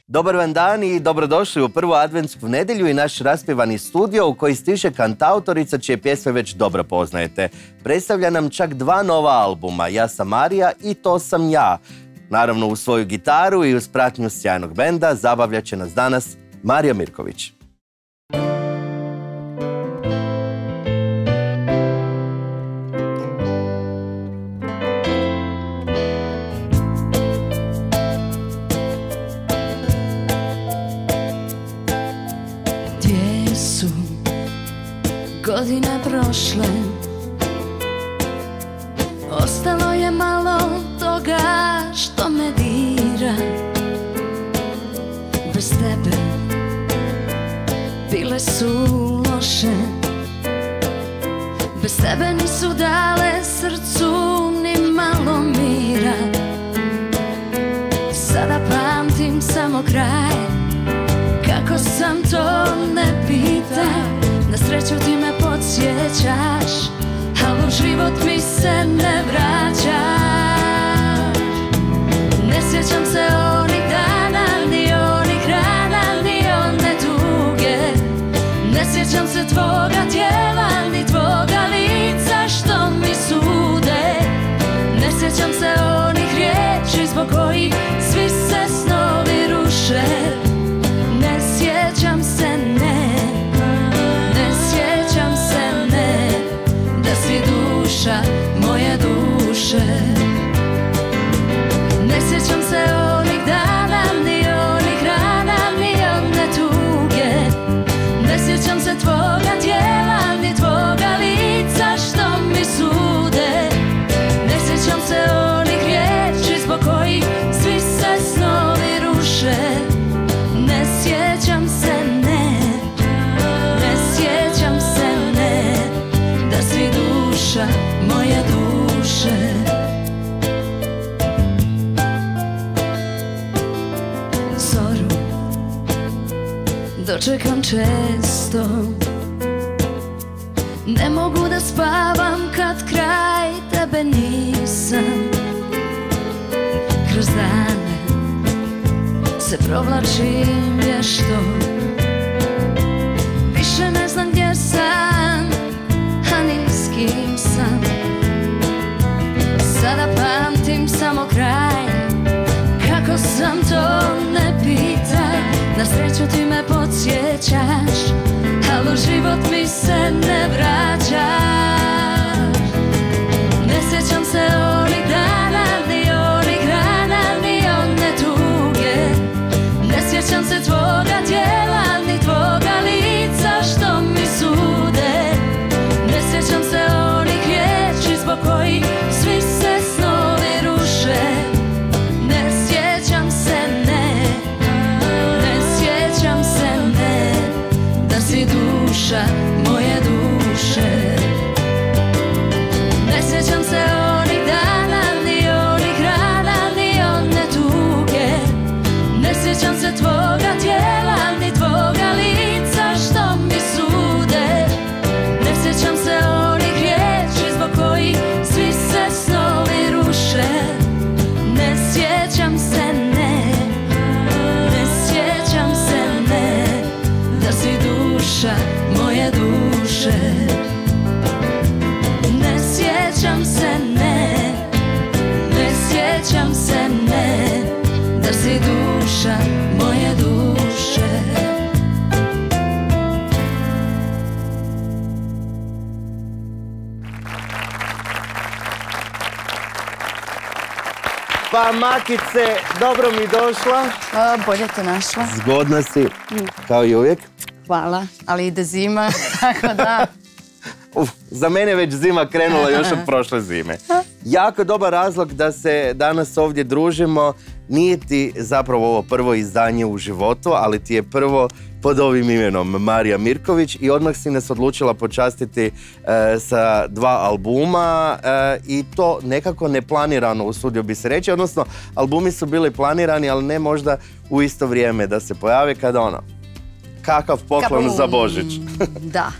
Dobar vam dan i dobrodošli u prvu adventsku nedjelju i naš raspjevani studio u koji stiže kantautorica čije pjesme već dobro poznajete. Predstavlja nam čak 2 nova albuma, Ja sam Marija i To sam ja. Naravno uz svoju gitaru i uz pratnju sjajnog benda zabavljat će nas danas Marija Mirković. Godine prošle, ostalo je malo toga što me dira. Bez tebe bile su loše, bez tebe nisu dale srcu ni malo mira. Sada pamtim samo kraj, kako sam to ne pitam. Na sreću ti me podsjećaš, ali u život mi se ne vraćaš. Ne sjećam se onih dana, ni onih rana, ni one tuge. Ne sjećam se tvoga tijela, ni tvoga lica što mi sude. Ne sjećam se onih riječi zbog kojih svi se snovi ruše. Ne sjećam se, moje duše. Ne sjećam se onih dana, ni onih rana, ni one tuge. Ne sjećam se tvoga tijela, ni tvoga lica što mi sude. Ne sjećam se onih riječi zbog kojih svi se snovi ruše. Ne sjećam se, ne sjećam se, da si duša moje duše. Zoru dočekam često, ne mogu da spavam kad kraj tebe nisam. Kroz dane se provlačim vješto, više ne znam gdje sam, a ni s kim sam. Sada pamtim samo kraj, kako sam to ne pitaj. Na sreću ti me podsjećaš, ali u život mi se ne vraćaš. Ne sjećam se onih dana, ni onih rana, ni one tuge. Ne sjećam se tvoga tijela, ni tvoga lica što mi sude. Ne sjećam se onih riječi zbog kojih svi se snovi ruše. Ne sjećam se, ne sjećam se, da si duša moje duše. Ne sjećam se onih dana, ni onih rana, ni one tuge. Ne sjećam se tvoga tijela, ni tvoga lica što mi sude. Ne sjećam se onih riječi zbog kojih svi se snovi ruše. Ne sjećam se, ne sjećam se, da si duša moje duše. Ne sjećam se, ne sjećam se, da si duša moje duše. Pa Makice, dobro mi došla. Bolje te našla. Zgodna si, kao i uvijek. Hvala, ali ide zima, tako da... Za mene već zima krenula još od prošle zime. Jako dobar razlog da se danas ovdje družimo. Nije ti zapravo ovo prvo izdanje u životu, ali ti je prvo pod ovim imenom Marija Mirković i odmah si nas odlučila počastiti sa 2 albuma i to nekako neplanirano, usudio bi se reći, odnosno albumi su bili planirani, ali ne možda u isto vrijeme da se pojave kada kakav poklon za Božić. Da.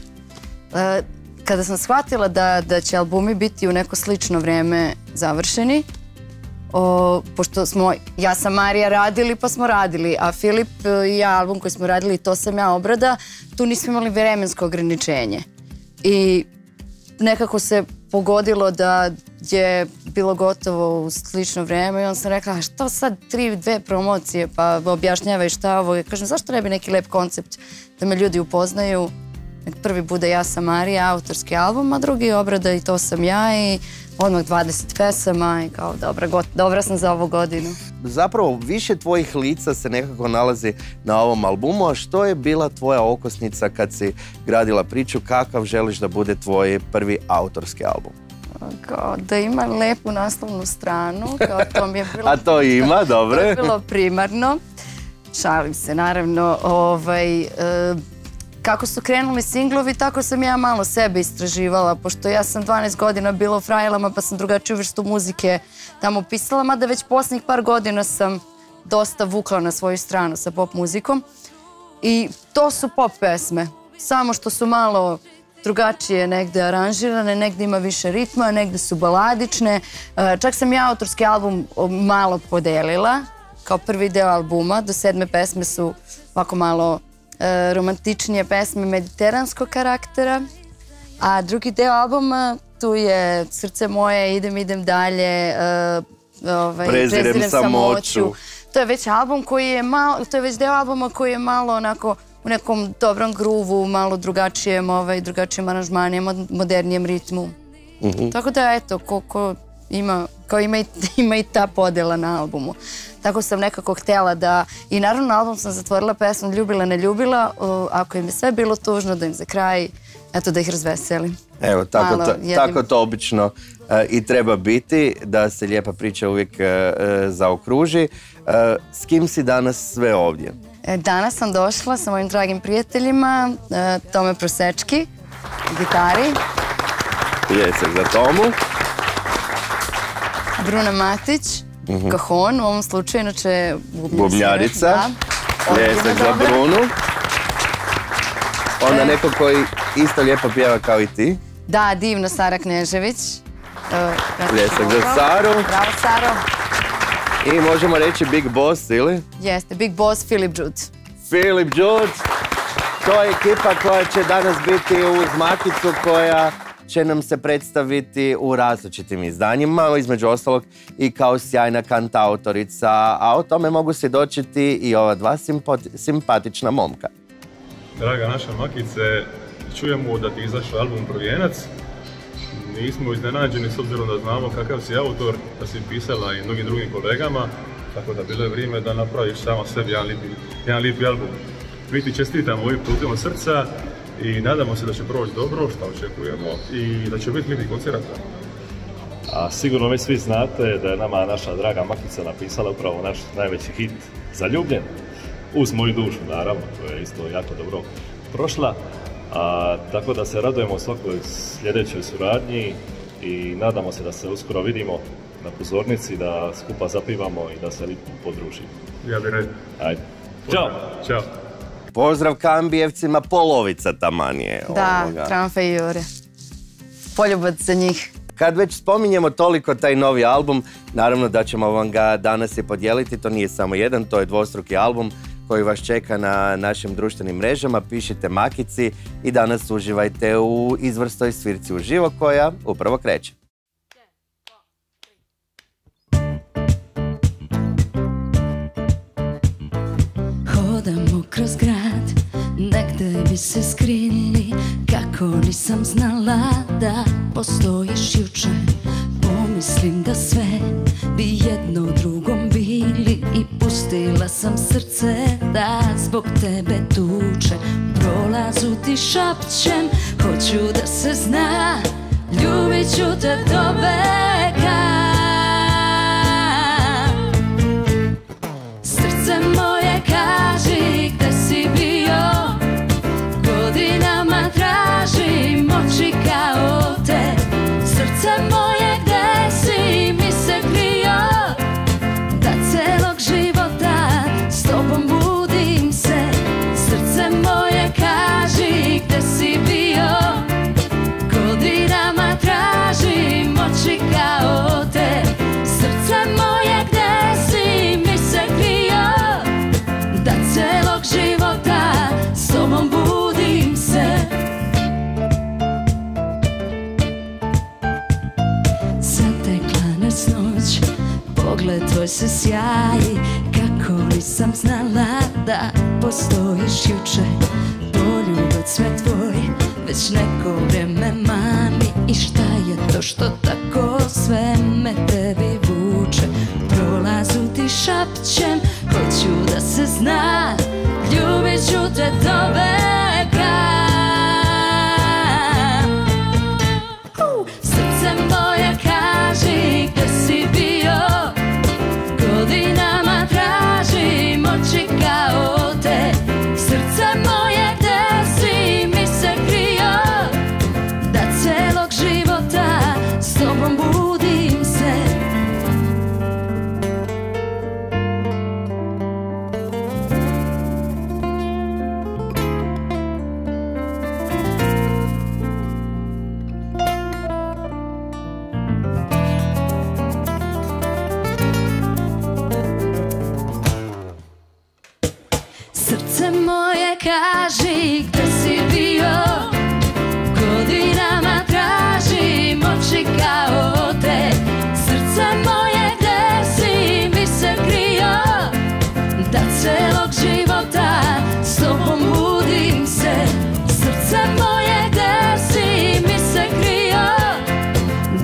kada sam shvatila da će albumi biti u neko slično vreme završeni, pošto smo, ja sam Marija radili pa smo radili, a Filip i ja album koji smo radili, To sam ja obrada, tu nismo imali vremensko ograničenje. I nekako se pogodilo da je bilo gotovo u slično vreme i onda sam rekla, što sad 2 promocije, pa objašnjavaj šta ovo. I kažem, zašto ne bi neki lep koncept da me ljudi upoznaju? Prvi bude Ja sam Marija, autorski album, a drugi obrada i To sam ja i odmah 20 pesama i kao dobra sam za ovu godinu. Zapravo više tvojih lica se nekako nalazi na ovom albumu, a što je bila tvoja okosnica kad si gradila priču, kakav želiš da bude tvoj prvi autorski album? Kao da ima lepu naslovnu stranu, kao to mi je bilo... A to ima, dobro. To je bilo primarno. Šalim se, naravno. Kako su krenuli singlovi, tako sam ja malo sebe istraživala, pošto ja sam 12 godina bila u Frajlama, pa sam drugačiju vrstu muzike tamo pisala, mada već posljednjih par godina sam dosta vukla na svoju stranu sa pop muzikom. I to su pop pesme, samo što su malo drugačije negde aranžirane, negde ima više ritma, negde su baladične. Čak sam ja autorski album malo podelila, kao prvi deo albuma, do 7. pesme su ovako malo romantičnije pesme mediteranskog karaktera, a drugi deo albuma tu je Srce moje, idem dalje, Prezirem samoću. To je već album koji je malo, to je već deo albuma koji je malo onako u nekom dobrom gruvu, malo drugačijem aranžmanijem, modernijem ritmu. Tako da eto, ima i ta podela na albumu. Tako sam nekako htjela da, i naravno na album sam zatvorila pesmu Ljubila ne ljubila, ako im je sve bilo tužno, da im za kraj, eto da ih razveselim. Evo, tako to obično i treba biti, da se lijepa priča uvijek zaokruži. S kim si danas sve ovdje? Danas sam došla sa mojim dragim prijateljima, Tome Prosečki, gitari. Pljesak za Tomu. Bruna Matić, Kahon, u ovom slučaju, inače bubnjarica. Pljesak za Brunu. Onda neko koji isto lijepo pjeva kao i ti. Da, divna Sara Knežević. Pljesak za Saru. Bravo, Saro. I možemo reći Big Boss, ili? Jeste, Big Boss, Filip Đud. Filip Đud. To je ekipa koja će danas biti uz Makicu, koja će nam se predstaviti u različitim izdanjima, između ostalog i kao sjajna kantautorica, a o tome mogu svjedočiti i ova 2 simpatična momka. Draga naša Makice, čujemo da ti izašao album Prvijenac. Nismo iznenađeni s obzirom da znamo kakav si autor, da si pisala i mnogim drugim kolegama, tako da bilo je vrijeme da napraviš samo sebi jedan lijepi album. Mi ti čestitamo ovim putem od srca i nadamo se da će proći dobro, što očekujemo, i da će biti lijepih koncerata. A sigurno već svi znate da je nama naša draga Makica napisala upravo naš najveći hit Zaljubljen. Uz moju dušu, naravno, to je isto jako dobro prošla. Tako da se radujemo svakoj sljedećoj suradnji i nadamo se da se uskoro vidimo na pozornici, da skupa zapivamo i da se lijepo podružimo. Ja bih rekao. Ajde. Ćao! Ćao! Pozdrav Kambijevcima, polovica taman je. Da, Tramfe i Jure. Poljubac za njih. Kad već spominjemo toliko taj novi album, naravno da ćemo vam ga danas i podijeliti. To nije samo jedan, to je dvostruki album koji vas čeka na našim društvenim mrežama. Pišite Makici i danas uživajte u izvrsnoj svirci uživo koja upravo kreće. Hodamo kroz grad, negde bi se skrili, kako nisam znala da postojiš juče. Pomislim da sve bi jedno drugom bili i pustila sam srce da zbog tebe tuče. Prolazu ti šapćem, hoću da se zna, ljubit ću te do veka. Srce moje kaži gde si bio, godinama tražim oči kao te. Srce moje gde si mi se krio, da celog života s tobom budim se. Srce moje kaži gde si bio, se sjaji, kako nisam znala da postojiš juče. Poljubac sve tvoj, već neko vreme mani. I šta je to što tako sve me tebi vuče? Prolazu ti šapćem, hoću da se zna, ljubit ću te do veka. Srce moje kaži, gde si bio? Godinama tražim oči kao te. Srce moje, gde si mi se krio? Da celog života s tobom budim se. Srce moje kaži, gde si bio? Godinama tražim oči kao te. Srce moje, gde si mi se krio? Da celog života s tobom budim se. Srce moje, gde si mi se krio?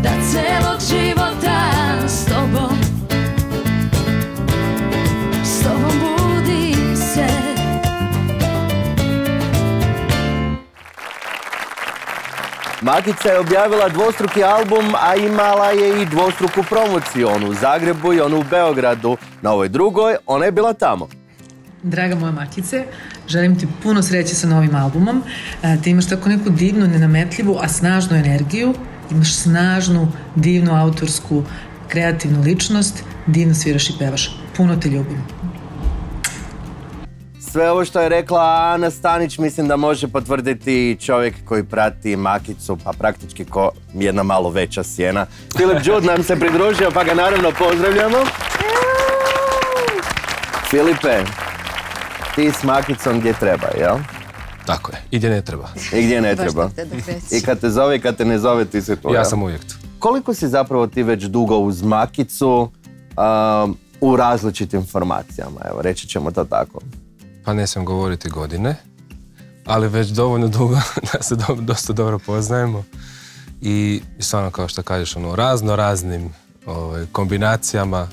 Da celog života s tobom budim se. Makica je objavila dvostruki album, a imala je i dvostruku promociju, onu u Zagrebu i onu u Beogradu. Na ovoj drugoj, ona je bila tamo. Draga moja Makice, želim ti puno sreće sa novim albumom. Ti imaš tako neku divnu, nenametljivu, a snažnu energiju. Imaš snažnu, divnu, autorsku, kreativnu ličnost. Divno sviraš i pevaš. Puno te ljubim. Sve ovo što je rekla Ana Stanić mislim da može potvrditi čovjek koji prati Makicu, pa praktički ko jedna malo veća sjena. Filip Đud nam se pridružio, pa ga naravno pozdravljamo. Filipe, ti s Makicom gdje treba, jel? Tako je, i gdje ne treba. I gdje ne treba. I kad te zove i kad te ne zove, ti si tu. Ja sam uvijek tu. Koliko si zapravo ti već dugo uz Makicu u različitim formacijama, evo, reći ćemo to tako? Pa ne smijem govoriti godine, ali već dovoljno dugo da se dosta dobro poznajemo. I stvarno, kao što kažeš, raznim kombinacijama,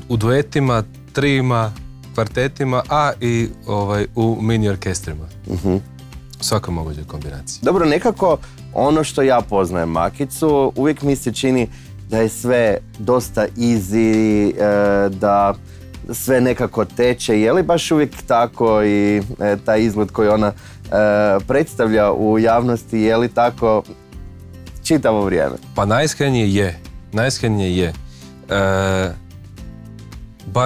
u duetima, trijima, kvartetima, a i u mini orkestrima. Svakoj mogućoj kombinaciji. Dobro, nekako ono što ja poznajem Makicu, uvijek mi se čini da je sve dosta easy, da sve nekako teče. Je li baš uvijek tako i taj izgled koji ona predstavlja u javnosti, je li tako čitavo vrijeme? Pa najiskrenije je.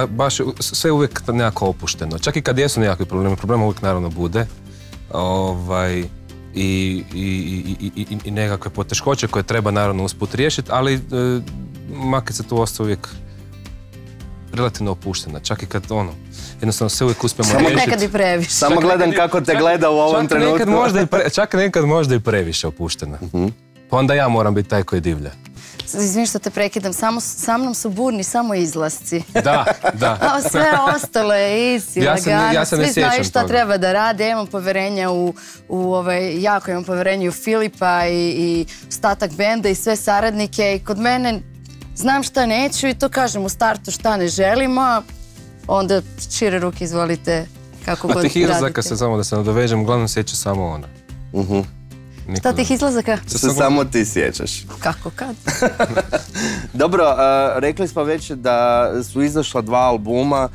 Baš sve uvijek nekako opušteno. Čak i kad jesu nekakvi problema uvijek naravno bude. I nekakve poteškoće koje treba naravno usput riješiti, ali Makica tu ostaje uvijek relativno opuštena, čak i kad jednostavno sve uvijek uspijemo riješiti. Samo nekad i previše. Samo gledam kako te gleda u ovom trenutku. Čak nekad možda i previše opuštena. Pa onda ja moram biti taj koji divlja. Izvini što te prekidam, sa mnom su burni samo izlasci. Da. A sve ostalo je easy, lagano, svi znaju šta treba da rade, imam poverenja jako imam poverenja u Filipa i ostatak benda i sve saradnike i kod mene znam šta neću i to kažem u startu šta ne želim, a onda šire ruke izvolite kako god radite. A tih izlazaka se samo da se nadovežem, uglavnom sjeća samo ona. Šta tih izlazaka? Se samo ti sjećaš. Kako kad? Dobro, rekli smo već da su izašla 2 albuma,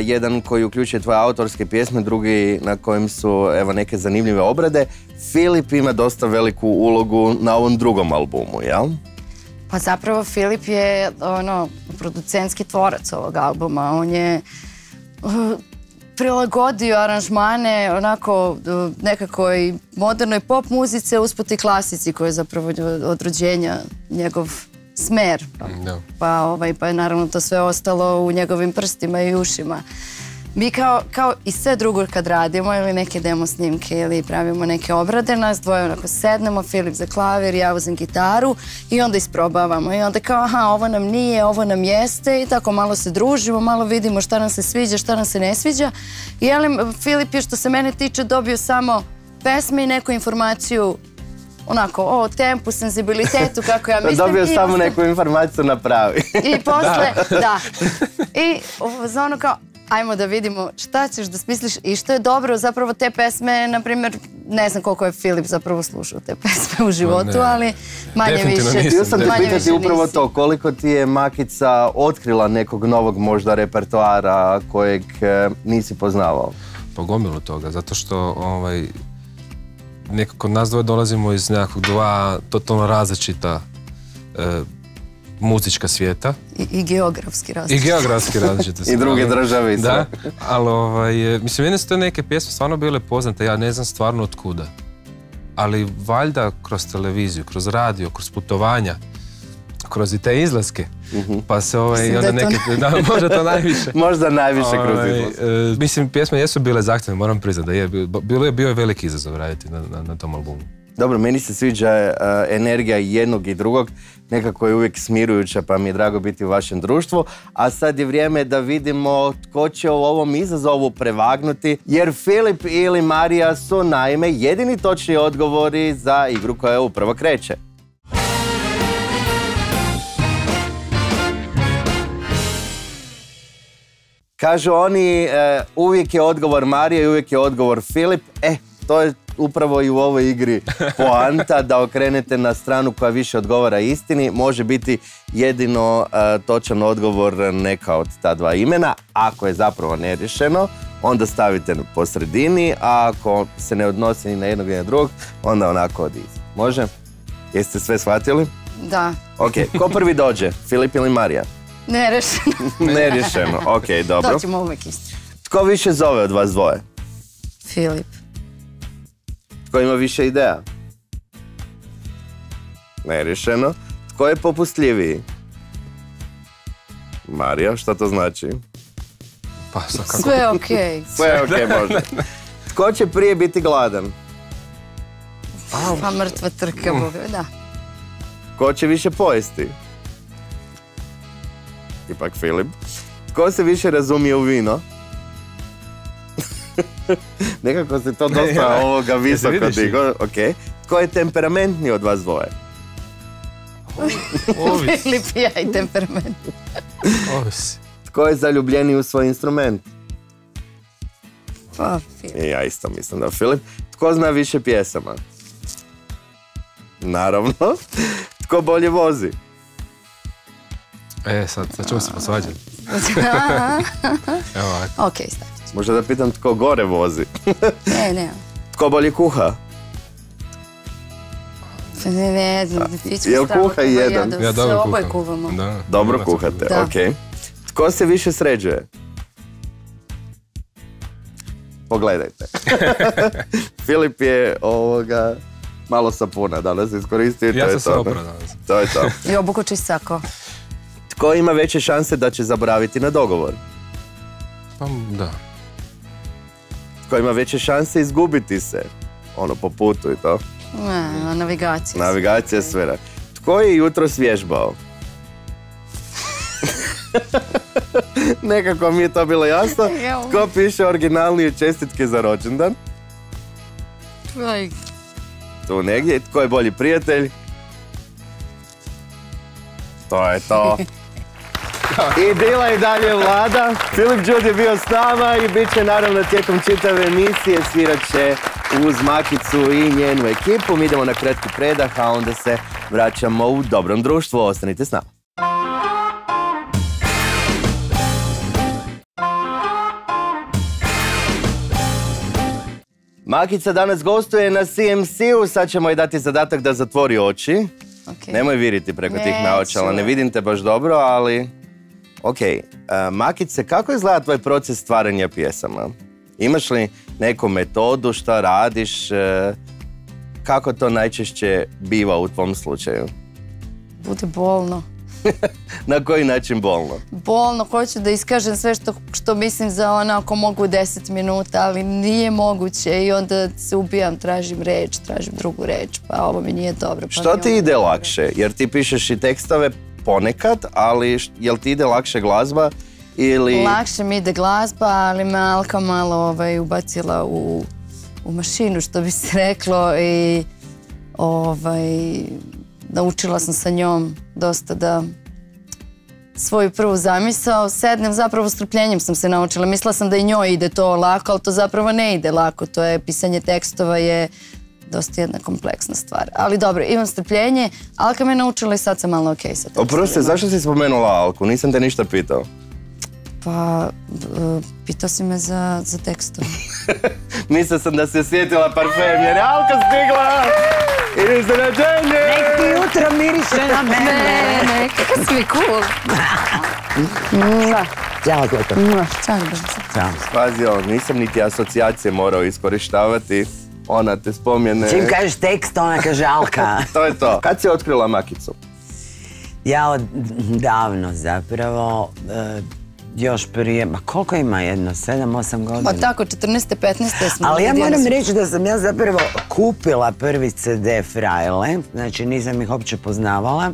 jedan koji uključuje tvoje autorske pjesme, drugi na kojem su neke zanimljive obrade. Filip ima dosta veliku ulogu na ovom drugom albumu, jel? Pa zapravo Filip je producentski tvorac ovog albuma. On je prilagodio aranžmane onako nekako i modernoj pop muzice usput i klasici koja je zapravo od rođenja njegov smer. Pa je naravno to sve ostalo u njegovim prstima i ušima. Mi kao i sve drugo kad radimo ili neke demo snimke ili pravimo neke obrade, nas dvoje onako sednemo, Filip za klavir, ja uzem gitaru i onda isprobavamo. I onda kao, aha, ovo nam nije, ovo nam jeste i tako malo se družimo, malo vidimo šta nam se sviđa, šta nam se ne sviđa. I Filip je, što se mene tiče, dobio samo pesme i neku informaciju onako o tempu, senzibilitetu, kako ja mislim. Dobio samo neku informaciju napravi. I posle, da. I za ono kao, ajmo da vidimo šta ćeš da smisliš i što je dobro. Zapravo te pesme, na primjer, ne znam koliko je Filip zapravo slušao te pesme u životu, ali manje više. Htio sam te pitati upravo to, koliko ti je Makica otkrila nekog novog možda repertoara kojeg nisi poznavao? Pa gomilu toga, zato što nekako nas dvoje dolazimo iz nekakvog dva totalno različita muzička svijeta. I geografski različite. I geografski različite. I druge države. Da, ali mislim, meni su te neke pjesme stvarno bile poznate, ja ne znam stvarno od kuda. Ali valjda kroz televiziju, kroz radio, kroz putovanja, kroz i te izlaske, pa se onda neke, možda to najviše. Možda najviše kroz izlaske. Mislim, pjesme jesu bile zahtjevne, moram priznati da je, bio je veliki izazov raditi na tom albumu. Dobro, meni se sviđa energija jednog i drugog, nekako je uvijek smirujuća, pa mi je drago biti u vašem društvu. A sad je vrijeme da vidimo tko će u ovom izazovu prevagnuti, jer Filip ili Marija su naime jedini točni odgovori za igru koja upravo kreće. Kažu oni, uvijek je odgovor Marija i uvijek je odgovor Filip. To je upravo i u ovoj igri poanta, da okrenete na stranu koja više odgovara istini. Može biti jedino točan odgovor neka od ta dva imena. Ako je zapravo neriješeno, onda stavite po sredini, a ako se ne odnosi ni na jednog ni na drugog, onda onako od iza. Može? Jeste sve shvatili? Da. Ok, ko prvi dođe? Filip ili Marija? Nerešeno. Nerešeno, ok, dobro. Doćemo uvijek isto. Tko više zove od vas dvoje? Filip. Tko ima više ideja? Nerešeno. Tko je popustljiviji? Marija, šta to znači? Pa, sve okej. Sve okej, može. Tko će prije biti gladan? Pa mrtva trka, Boga, da. Tko će više pojesti? Ipak Filip. Tko se više razumije u vino? Nekako se to dosta ovoga visoko digo. Okay. Tko je temperamentniji od vas dvoje? Filip i ja i temperament. Tko je zaljubljeniji u svoj instrument? Pa Filip. Ja isto mislim da Filip. Tko zna više pjesama? Naravno. Tko bolje vozi? Sad ćemo se posvađati. Evo ovako. Ok, stavit. Možda da pitam tko gore vozi? Ne. Tko bolje kuha? Ne, jel kuha jedan? Ja dobro kuham. Oboje kuvamo. Dobro kuhate, ok. Tko se više sređuje? Pogledajte. Filip je malo sapuna danas iskoristio i to je to. Ja sam se oprao danas. To je to. I obuku čistako. Tko ima veće šanse da će zaboraviti na dogovor? Pa da. Tko ima veće šanse izgubiti se? Po putu i to. Navigacija. Navigacija svera. Tko je jutros vježbao? Nekako mi je to bilo jasno. Tko piše originalnije čestitke za rođendan? Tu negdje. Tko je bolji prijatelj? To je to. I Dila i dalje vlada. Filip Đud je bio s nama i bit će naravno tijekom čitave emisije, svirat će uz Makicu i njenu ekipu. Mi idemo na kratki predah, a onda se vraćamo u dobrom društvu. Ostanite s nama. Makica danas gostuje na CMC-u, sad ćemo joj dati zadatak da zatvori oči. Nemoj viriti preko tih naočala, ne vidim te baš dobro, ali... Ok, Makice, kako izgleda tvoj proces stvaranja pjesama? Imaš li neku metodu, šta radiš? Kako to najčešće biva u tvom slučaju? Bude bolno. Na koji način bolno? Bolno, hoću da iskažem sve što mislim za onako mogu 10 minuta, ali nije moguće i onda se ubijam, tražim reč, tražim drugu reč, pa ovo mi nije dobro. Što ti ide lakše? Jer ti pišeš i tekstove ponekad, ali jel ti ide lakše glazba ili... Lakše mi ide glazba, ali me Alka malo ubacila u mašinu, što bi se reklo, i naučila sam sa njom dosta da svoju prvu zamisao sednem, zapravo strpljenjem sam se naučila. Mislila sam da i njoj ide to lako, ali to zapravo ne ide lako. To je, pisanje tekstova je dosta jedna kompleksna stvar. Ali dobro, imam strpljenje, Alka me naučila i sad sam malo okej sa tekstovima. Oprosti, zašto si spomenula Alku? Nisam te ništa pitao. Pa, pitao si me za tekstove. Mislio sam da se sjetila parfem, jer je Alka stigla! Iznenađenje! Nek ti jutro miriše na mene! Ne, kako si mi cool! Ćao, Zlata. Ćao, Ćao. Pazi ovo, nisam niti asocijacije morao iskorištavati. Ona te spomene... Čim kažeš tekst, ona kaže Alka. To je to. Kad si otkrila Makicu? Ja davno zapravo, još prije, ma koliko ima jedno, 7-8 godina? Ma tako, 14. 15. smo... Ali ja moram reći da sam ja zapravo kupila prvi CD Frajle, znači nisam ih uopće poznavala.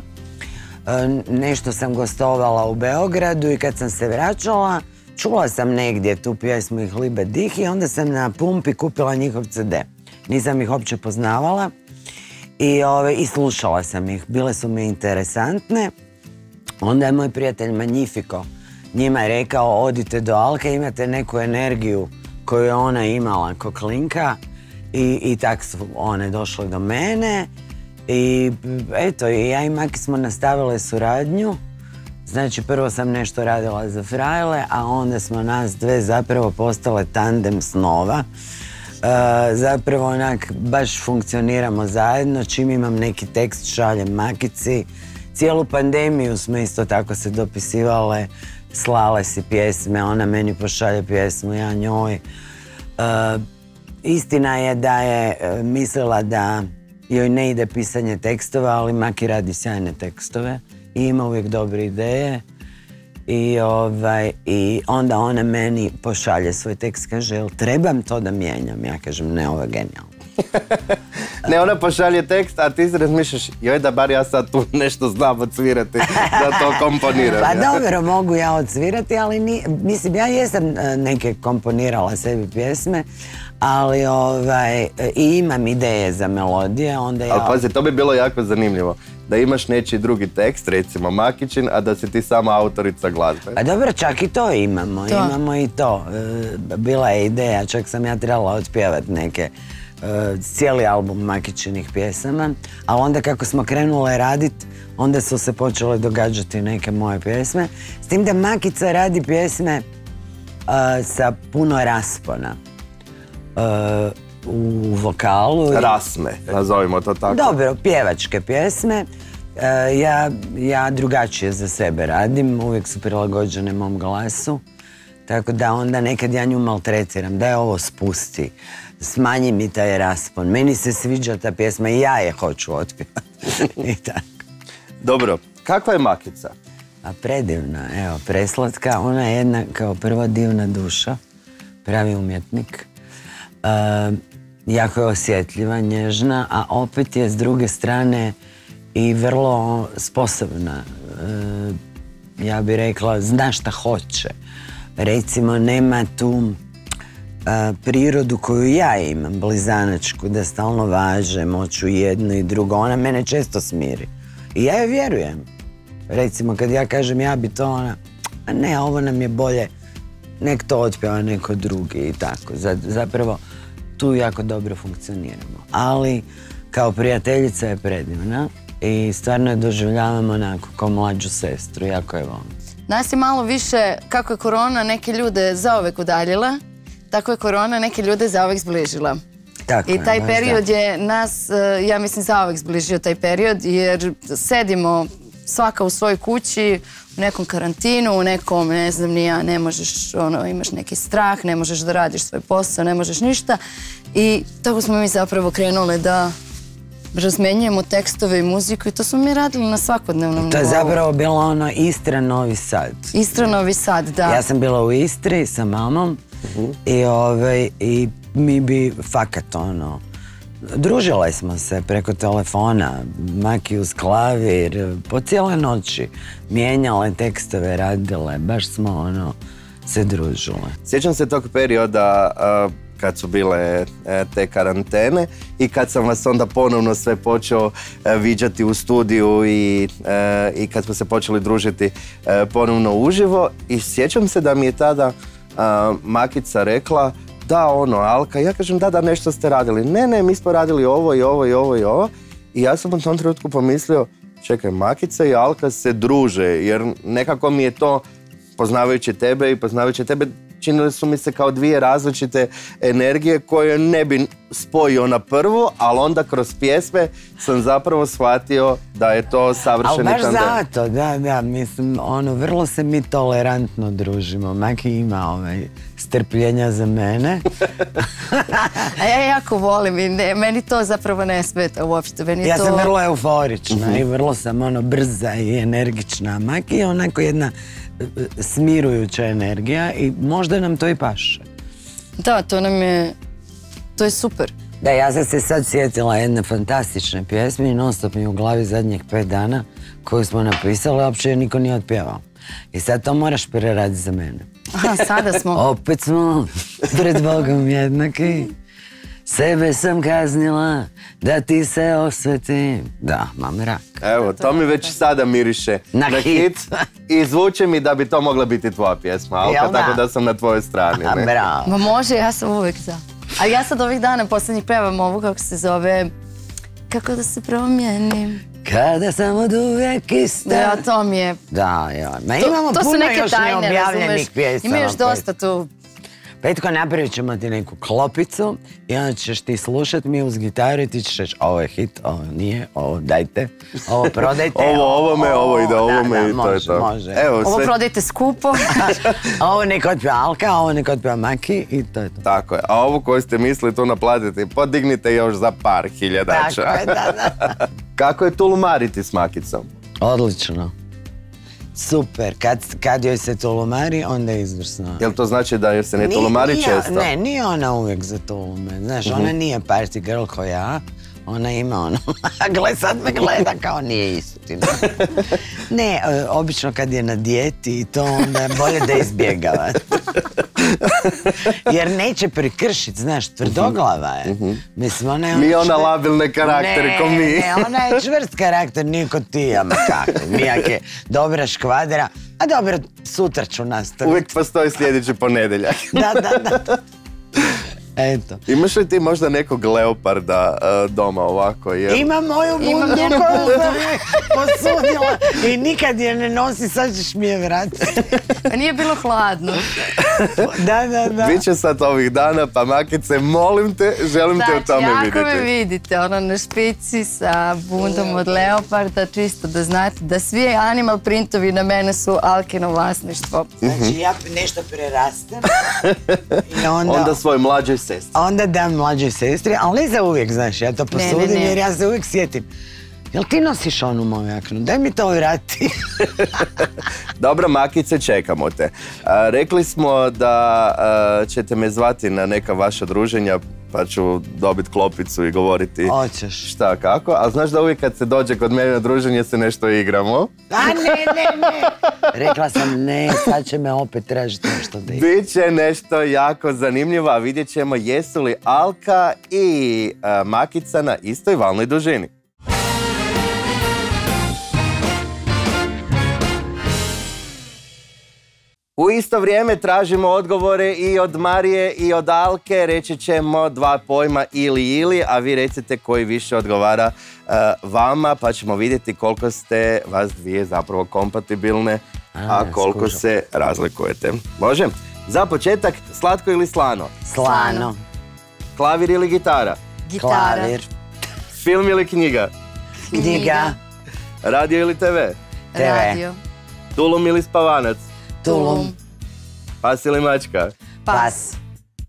Nešto sam gostovala u Beogradu i kad sam se vraćala, čula sam negdje tu pjesmu ih Libe Dih i onda sam na pumpi kupila njihov CD. Nisam ih uopće poznavala i slušala sam ih. Bile su mi interesantne. Onda je moj prijatelj Magnifico njima je rekao odite do Alke, imate neku energiju koju je ona imala ko klinka i tak su one došle do mene. I eto, ja i Maki smo nastavile suradnju. Znači, prvo sam nešto radila za Frajle, a onda smo nas dve zapravo postale tandem snova. Zapravo onak baš funkcioniramo zajedno, čim imam neki tekst šaljem Makici. Cijelu pandemiju smo isto tako se dopisivale, slale si pjesme, ona meni pošalje pjesmu, ja njoj. Istina je da je mislila da joj ne ide pisanje tekstova, ali Maki radi sjajne tekstove i ima uvijek dobre ideje. I onda ona meni pošalje svoj tekst, kaže, jel trebam to da mijenjam? Ja kažem, ne, ovo je genijalno. Ne, ona pošalje tekst, a ti se razmišljaš, joj da bar ja sad tu nešto znam odsvirati, da to komponiram. Pa dobro, mogu ja odsvirati, ali mislim, ja jesam neke komponirala sebi pjesme, ali i imam ideje za melodije, onda ja... Ali pazi, to bi bilo jako zanimljivo, da imaš nečiji drugi tekst, recimo Makićin, a da si ti sama autorica glazbe. Pa dobro, čak i to imamo, imamo i to. Bila je ideja, čak sam ja trebala otpjevati neke cijeli album Makićinih pjesama, a onda kako smo krenule raditi, onda su se počele događati neke moje pjesme. S tim da Makica radi pjesme sa puno raspona u vokalu. Rasme, nazovimo to tako. Dobro, pjevačke pjesme. Ja drugačije za sebe radim, uvijek su prilagođene mom glasu. Tako da onda nekad ja nju maltretiram, da je ovo spusti, smanji mi taj raspon. Meni se sviđa ta pjesma i ja je hoću otpjevati. I tako. Dobro, kakva je Makica? A predivna, evo, preslatka. Ona je jedna kao prva divna duša, pravi umjetnik. Jako je osjetljiva, nježna, a opet je s druge strane i vrlo sposobna. Ja bih rekla, zna šta hoće. Recimo, nema tu prirodu koju ja imam, blizanačku, da stalno važem, hoću jedno i drugo. Ona mene često smiri. I ja joj vjerujem. Recimo, kad ja kažem ja bi to, ona, a ne, ovo nam je bolje, nek to otpjeva neko drugi i tako. Zapravo, tu jako dobro funkcioniramo. Ali, kao prijateljica je predivna i stvarno je doživljavam onako kao mlađu sestru, jako je volim. Nas je malo više, kako je korona neke ljude zauvek udaljila, tako je korona neke ljude zauvek zbližila. I taj period je nas, ja mislim, zauvek zbližio taj period, jer sedimo svaka u svojoj kući, u nekom karantinu, u nekom, ne znam ni ja, ne možeš, imaš neki strah, ne možeš da radiš svoj posao, ne možeš ništa. I tako smo mi zapravo krenule da razmenjujemo tekstove i muziku i to smo mi radili na svakodnevnom nivou. To je zapravo bilo ono Istra, Novi Sad. Istra, Novi Sad, da. Ja sam bila u Istri sa mamom i mi bi fakat ono, družile smo se preko telefona, Maki uz klavir, po cijele noći, mijenjale tekstove, radile, baš smo ono, se družile. Sjećam se tog perioda kad su bile te karantene i kad sam vas onda ponovno sve počeo viđati u studiju i kad smo se počeli družiti ponovno uživo i sjećam se da mi je tada Makica rekla da ono, Alka, ja kažem da, nešto ste radili. Ne, mi smo radili ovo i ovo i ovo i ovo. I ja sam u tom trenutku pomislio, čekaj, Makica i Alka se druže, jer nekako mi je to, poznavajući tebe, činili su mi se kao dvije različite energije koje ne bi spojio na prvu, ali onda kroz pjesme sam zapravo shvatio da je to savršeni tandem. Ali baš zato, da, mislim, ono, vrlo se mi tolerantno družimo. Maki ima strpljenja za mene. A ja jako volim i meni to zapravo ne smeta uopšte. Ja sam vrlo euforična i vrlo sam ono brza i energična. Maki je onako jedna smirujuća energija i možda nam to i paše. Da, to je super. Da, ja sam se sad sjetila jedne fantastične pjesme i non stop mi u glavi zadnjih 5 dana koju smo napisali, uopće je niko nije otpjevao. I sad to moraš preraditi za mene. Aha, sada smo. Opet smo pred Bogom jednaki. Sebe sam kaznila da ti se osvetim. Da, mam rak. Evo, to mi već sada miriše na hit. I zvuče mi da bi to mogla biti tvoja pjesma, Alka, tako da sam na tvojoj strani. Bravo. Ma može, ja sam uvijek za. A ja sad ovih dana posljednjih pevam ovu kako se zove Kako da se promijenim. Kada sam od uvijek ista. Da, to mi je. Da, ma imamo puno još neobjavljenih pjesama. Ima još dosta tu. Petko, napravit ćemo ti neku klopicu i onda ćeš ti slušat, mi uz gitaru i ti ćeš reći ovo je hit, ovo nije, ovo dajte, ovo prodajte. ovo ide ovome i to je to. Može. Ovo prodajte skupo. Ovo neka otpjeva Alka, ovo neka otpjeva Maki i to je to. Tako je, a ovo koje ste mislili tu naplatiti, podignite još za par hiljadača. Tako je, da. Kako je tulumariti s Makicom? Odlično. Super, kad joj se tulumari, onda je izvrsno. Jel to znači da joj se ne tulumari često? Ne, nije ona uvijek za tulume. Znaš, ona nije party girl ko ja. Ona ima ono, gle sad me gleda kao nije istina. Ne, obično kad je na dijeti i to onda je bolje da izbjegava. Jer neće prekršiti, znaš, tvrdoglava je. Mislim, ona je... Nije ona labilne karaktere ko mi. Ne, ona je čvrst karakter, nije ko ti, ama kako. Mijak je dobra škvadra, a dobro, sutra ću nastaviti. Uvijek postoji sljedeći ponedjeljak. Da. Eto. Imaš li ti možda nekog leoparda doma ovako? Imam moju bundu koju sam posudila i nikad je ne nosi, sad ćeš mi je vratiti. Nije bilo hladno. Da. Biće sad ovih dana, pa Makice, molim te, želim te u tome vidjeti. Jako me vidite, ono na špici sa bundom od leoparda, čisto da znate da svi animal printovi na mene su Alkino vlasništvo. Znači ja nešto prerastem i onda svoj mlađoj sestri. Onda dam mlađoj sestri, ali ne za uvijek, znaš, ja to posudim jer ja se uvijek sjetim. Jel ti nosiš onu moju jaknu? Daj mi to vrati. Dobro, Makice, čekamo te. Rekli smo da ćete me zvati na neka vaša druženja, pa ću dobiti klopicu i govoriti šta kako. Ali znaš da uvijek kad se dođe kod mene na druženje se nešto igramo? A ne. Rekla sam ne, sad će me opet tražiti nešto da igram. Biće nešto jako zanimljivo, a vidjet ćemo jesu li Alka i Makica na istoj valnoj dužini. U isto vrijeme tražimo odgovore i od Marije i od Alke. Reći ćemo dva pojma ili, a vi recite koji više odgovara vama, pa ćemo vidjeti koliko ste vas dvije zapravo kompatibilne, a koliko se razlikujete. Može? Za početak, slatko ili slano? Slano. Klavir ili gitara? Gitara. Klavir. Film ili knjiga? Knjiga. Radio ili TV? Radio. Tulum ili spavanac? Tulum. Pas ili mačka? Pas.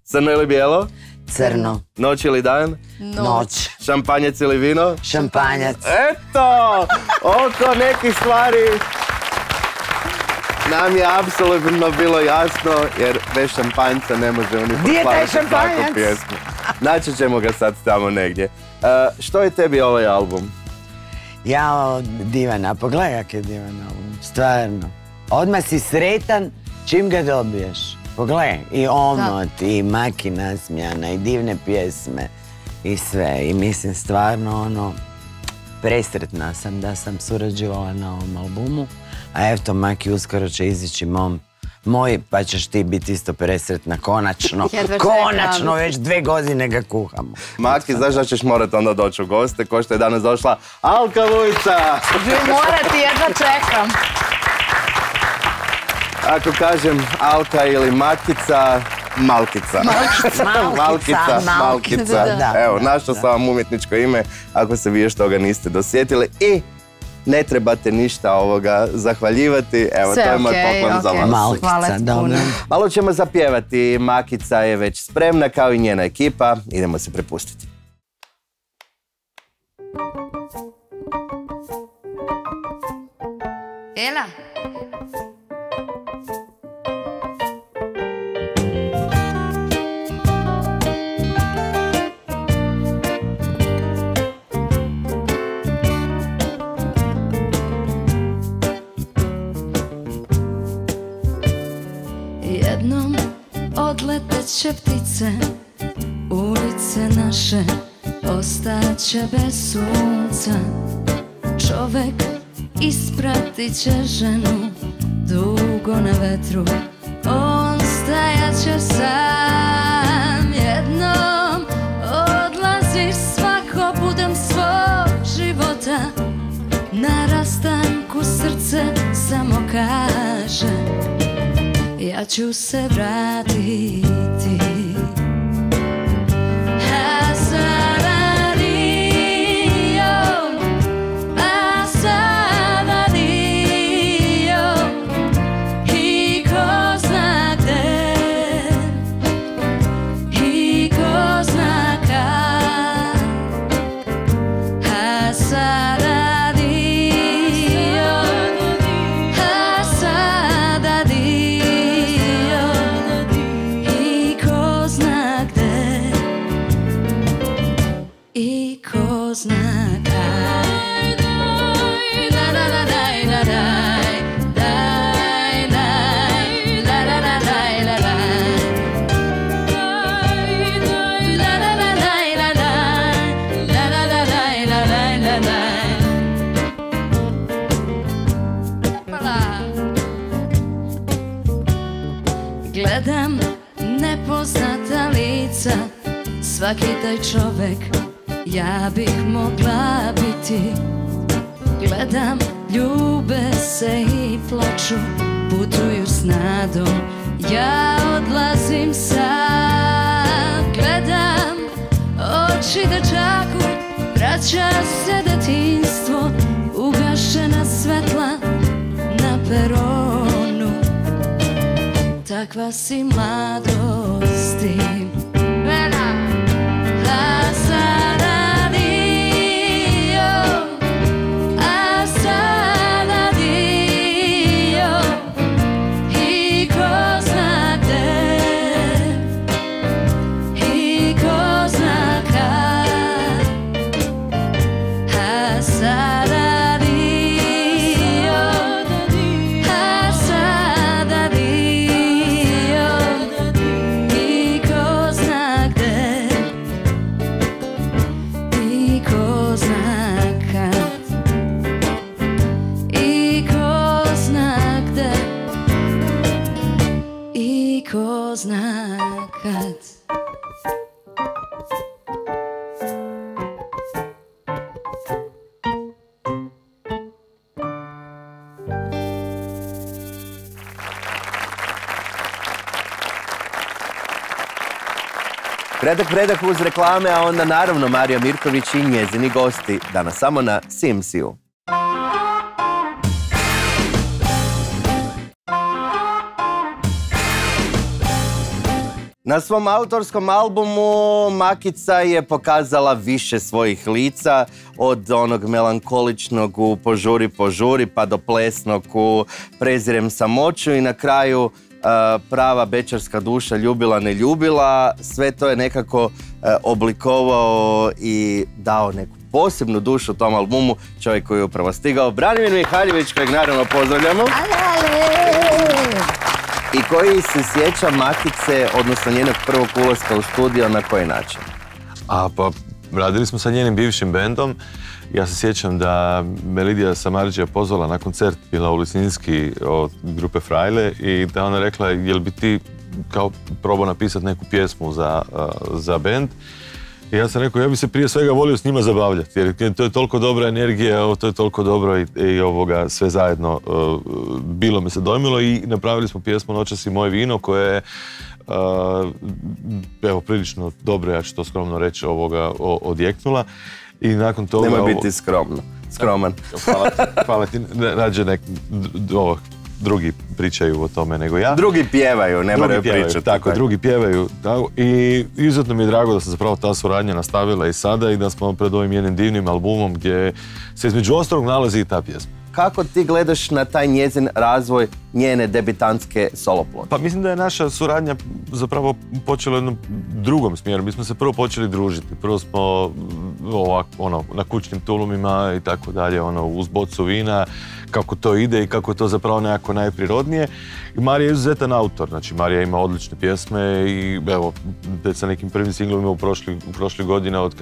Crno ili bijelo? Crno. Noć ili dan? Noć. Šampanjac ili vino? Šampanjac. Eto! Oko nekih stvari nam je apsolutno bilo jasno, jer bez šampanjca ne možemo ni poslaviti svaku pjesmu. Naći ćemo ga sad tamo negdje. Što je tebi ovaj album? Jao, divan, a pogledaj kak je divan album, stvarno. Odmah si sretan čim ga dobiješ. Pogledaj, i omot, i Maki nasmijana, i divne pjesme, i sve. I mislim stvarno, presretna sam da sam surađivala na ovom albumu. A eto, Maki uskoro će izići moj, pa ćeš ti biti isto presretna, konačno. Konačno, već 2 godine ga kuhamo. Maki, znaš da ćeš morat onda doći u goste, ko što je danas došla Alka Vujica. Morati, jedva čekam. Ako kažem Alka ili Makica, Malkica. Malkica. Evo, našao sam vam umjetničko ime, ako se vi još toga niste dosjetili. I ne trebate ništa ovoga zahvaljivati. Evo, to je moj poklon za vas. Malkica, dobro. Malo ćemo zapjevati. Makica je već spremna, kao i njena ekipa. Idemo se prepustiti. Ela. Jednom odletet će ptice, ulice naše ostaće bez sunca. Čovek ispratit će ženu dugo na vetru, on stajat će sam. Jednom odlaziš, svako budem svog života, na rastanku srce samo kaže ja ću se vratiti. A sada dio, a sada dio, i ko zna gde, i ko zna kad. A sada dio, a sada dio, i ko zna gde, i ko zna kad. La la la la la la, daj, daj, la la la la la la, la la la la la la, la la la la la la la. Gledam nepoznata lica, svaki taj čovek ja bih mogla biti. Gledam, ljube se i plaču, putuju s nadom, ja odlazim sam. Gledam, oči dečaku, vraća se detinjstvo, ugašena svetla na peronu. Takva si mladosti. A sada dio, a sada dio, i ko zna gde, i ko zna kad. A sada dio, a sada dio, i ko zna gde, i ko zna kad, i ko zna gde, i ko zna kad. Predak uz reklame, a onda naravno Marija Mirković i njezini gosti. Danas samo na CMC-u. Na svom autorskom albumu Makica je pokazala više svojih lica, od onog melankoličnog u Požuri, požuri, pa do plesnog u Prezirem samoću i na kraju prava bečarska duša, ljubila ne ljubila. Sve to je nekako oblikovao i dao neku posebnu dušu tom albumu, čovjek koji je upravo stigao, Branimir Mihaljević, kojeg naravno pozdravljamo. I koji se sjeća Makice, odnosno njenog prvog ulaska u studio, na koji način? Pa radili smo sa njenim bivšim bendom. Ja se sjećam da me Lidija Samardžija pozvala na koncert, bila u Lisinski od grupe Frajle, i da ona rekla, jel bi ti kao probao napisati neku pjesmu za bend. I ja sam rekao, ja bi se prije svega volio s njima zabavljati, jer to je toliko dobra energija, to je toliko dobro i sve zajedno bilo me se dojmilo i napravili smo pjesmu Noćas i moje vino, koje je prilično dobro, ja ću to skromno reći, odjeknula. I nakon toga... Nemoj biti skroman. Hvala ti, rađe drugi pričaju o tome nego ja. Drugi pjevaju, ne moraju pričati. Tako, drugi pjevaju. I izuzetno mi je drago da se zapravo ta suradnja nastavila i sada i da smo pred ovim jednim divnim albumom gdje se između ostalog nalazi i ta pjesma. Kako ti gledaš na taj njezin razvoj, njene debitantske soloplote? Pa mislim da je naša suradnja zapravo počela u jednom drugom smjeru. Mi smo se prvo počeli družiti. Prvo smo na kućnim tulumima i tako dalje, uz bocu vina, kako to ide i kako je to zapravo nekako najprirodnije. I Marija je izuzetan autor, znači Marija ima odlične pjesme i evo, već sa nekim prvim singlovima u prošlih godina od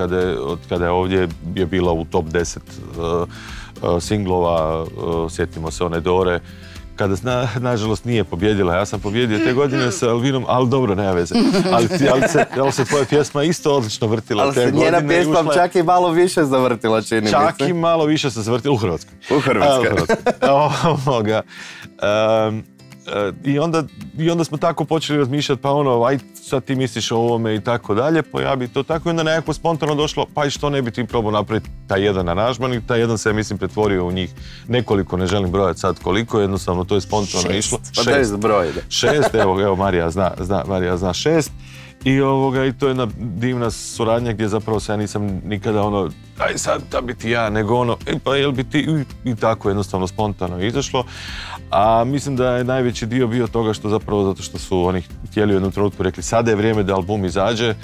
kada je ovdje je bila u top 10 singlova, sjetimo se one Dore, kada nažalost nije pobjedila. Ja sam pobjedio te godine sa Alvinom, ali dobro, nema veze. Ali se tvoja pjesma isto odlično vrtila te godine. Ali se njena pjesma čak i malo više zavrtila, čini mi se. Čak i malo više se zavrtila u Hrvatskoj. U Hrvatskoj. I onda smo tako počeli razmišljati, pa aj sad ti misliš o ovome i tako dalje, pojavi to tako i onda nekako spontano došlo, pa i što ne bi ti probao napraviti taj jedan aranžman, i taj jedan se, mislim, pretvorio u njih nekoliko, ne želim brojati sad koliko, jednostavno to je spontano išlo. 6. Pa da je zbroj, da. 6, evo Marija zna 6. I to je jedna divna suradnja gdje zapravo se ja nisam nikada aj sad da bi ti ja, nego pa jel bi ti, i tako jednostavno spontano izašlo. A mislim da je najveći dio bio toga što zapravo, zato što su oni htjeli u jednom trenutku rekli sada je vrijeme da album izađe,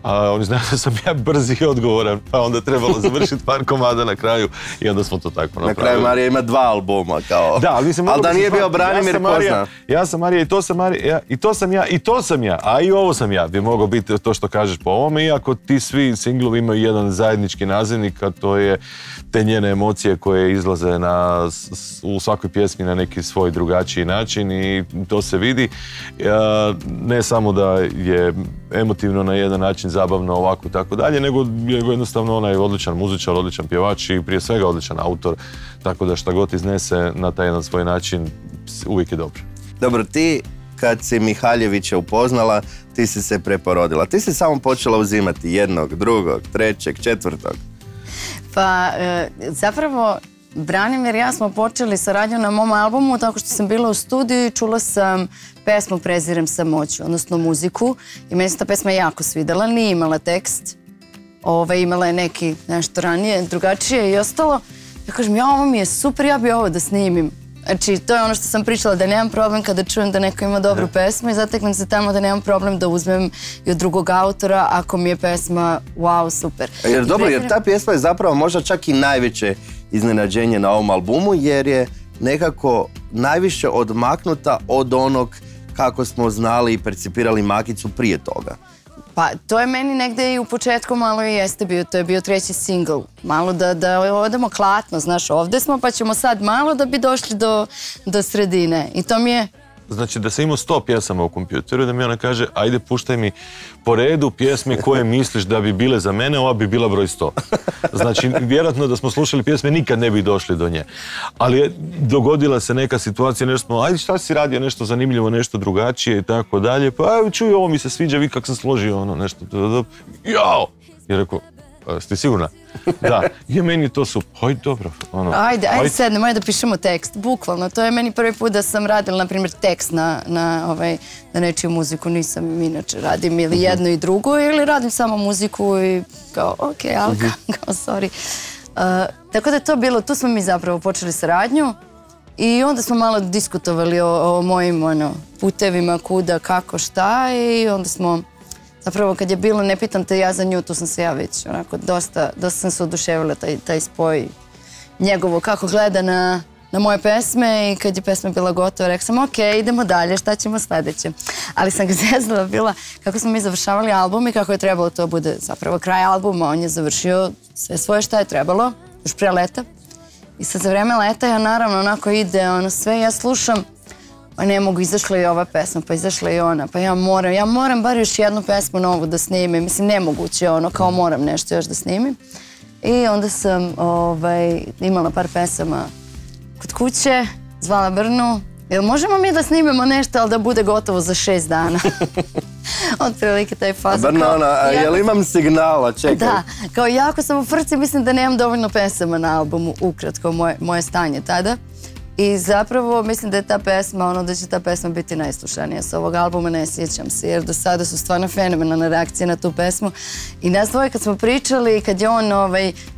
a oni znaju da sam ja brz i odgovoran, pa onda trebalo završiti par komada na kraju i onda smo to tako napravili. Na kraju Marija ima 2 albuma, kao. Da, ali da nije bio Branimir, ko zna? Ja sam Marija i to sam Marija, i to sam ja, i to sam ja, a i ovo sam ja, bi mogao biti to što kažeš po ovome, iako ti svi singlovi imaju jedan zajednički nazivnik, a to je te njene emocije koje izlaze u svakoj pjesmi na neki svoj drugačiji način i to se vidi. Ne samo da je emotivno na jedan način zabavno ovako tako dalje, nego jednostavno ona je odličan muzičar, odličan pjevač i prije svega odličan autor, tako da šta god iznese na taj jedan svoj način uvijek je dobro. Dobro, ti kad si Mihaljevića upoznala, ti si se preporodila. Ti si samo počela uzimati jednog, drugog, trećeg, četvrtog. Pa zapravo Branimir i ja smo počeli saradnju na mom albumu tako što sam bila u studiju i čula sam pesmu Prezirem samoću, odnosno muziku, i meni se ta pesma jako svidela, nije imala tekst, imala je neki nešto ranije, drugačije i ostalo. Ja kažem, ovo mi je super, ja bi ovo da snimim. Znači, to je ono što sam pričala, da nemam problem kada čujem da neko ima dobru pesmu i zateknem se tamo da nemam problem da uzmem i od drugog autora ako mi je pesma wow, super. Jer ta pjesma je zapravo možda čak i najveće iznenađenje na ovom albumu, jer je nekako najviše odmaknuta od onog kako smo znali i percipirali Makicu prije toga. Pa to je meni negde i u početku malo i jeste bio, to je bio 3. singl. Malo da odemo klatno, znaš, ovde smo pa ćemo sad malo da bi došli do sredine. I to mi je... Znači da sam imao 100 pjesama u kompjuteru i da mi ona kaže ajde puštaj mi po redu pjesme koje misliš da bi bile za mene, ova bi bila broj 100. Znači vjerojatno da smo slušali pjesme nikad ne bi došli do nje. Ali dogodila se neka situacija, nešto smo, ajde šta si radio, nešto zanimljivo, nešto drugačije i tako dalje, pa čuj ovo mi se sviđa, vi kak sam složio nešto. Jao! I rekao, Ste sigurna? Da. I meni to su, hoj dobro. Ajde sednem, ajde da pišemo tekst. Bukvalno, to je meni prvi put da sam radila, na primjer, tekst na nečiju muziku. Nisam inače radim ili jedno i drugo, ili radim samo muziku i kao, ok, ali kao, sorry. Tako da je to bilo, tu smo mi zapravo počeli saradnju i onda smo malo diskutovali o mojim putevima, kuda, kako, šta i onda smo, zapravo kad je bilo Ne pitam te ja za nju, tu sam se ja već onako dosta sam se oduševila taj spoj njegovo, kako gleda na moje pesme i kad je pesma bila gotova, rekla sam ok, idemo dalje, šta ćemo sljedeće. Ali sam ga zeznula bila kako smo mi završavali album i kako je trebalo to bude zapravo kraj albuma, on je završio sve svoje šta je trebalo, još prije leta. I sad za vreme leta ja naravno onako ide sve, ja slušam, pa ne mogu, izašla je ova pesma, pa izašla je ona, pa ja moram bar još jednu pesmu novu da snimim, mislim nemoguće kao moram nešto još da snimim. I onda sam imala par pesama kod kuće, zvala Brnu, jel možemo mi da snimimo nešto, ali da bude gotovo za 6 dana? Otprilike taj fazon. Brno, jel imam signala, čekaj. Da, kao jako sam u frci, mislim da nemam dovoljno pesama na albumu, ukratko, moje stanje tada. I zapravo mislim da je ta pesma, da će ta pesma biti najslušanija s ovog albuma, ne sjećam se, jer do sada su stvarno fenomenalne reakcije na tu pesmu. I nas dvoje kad smo pričali, kad je on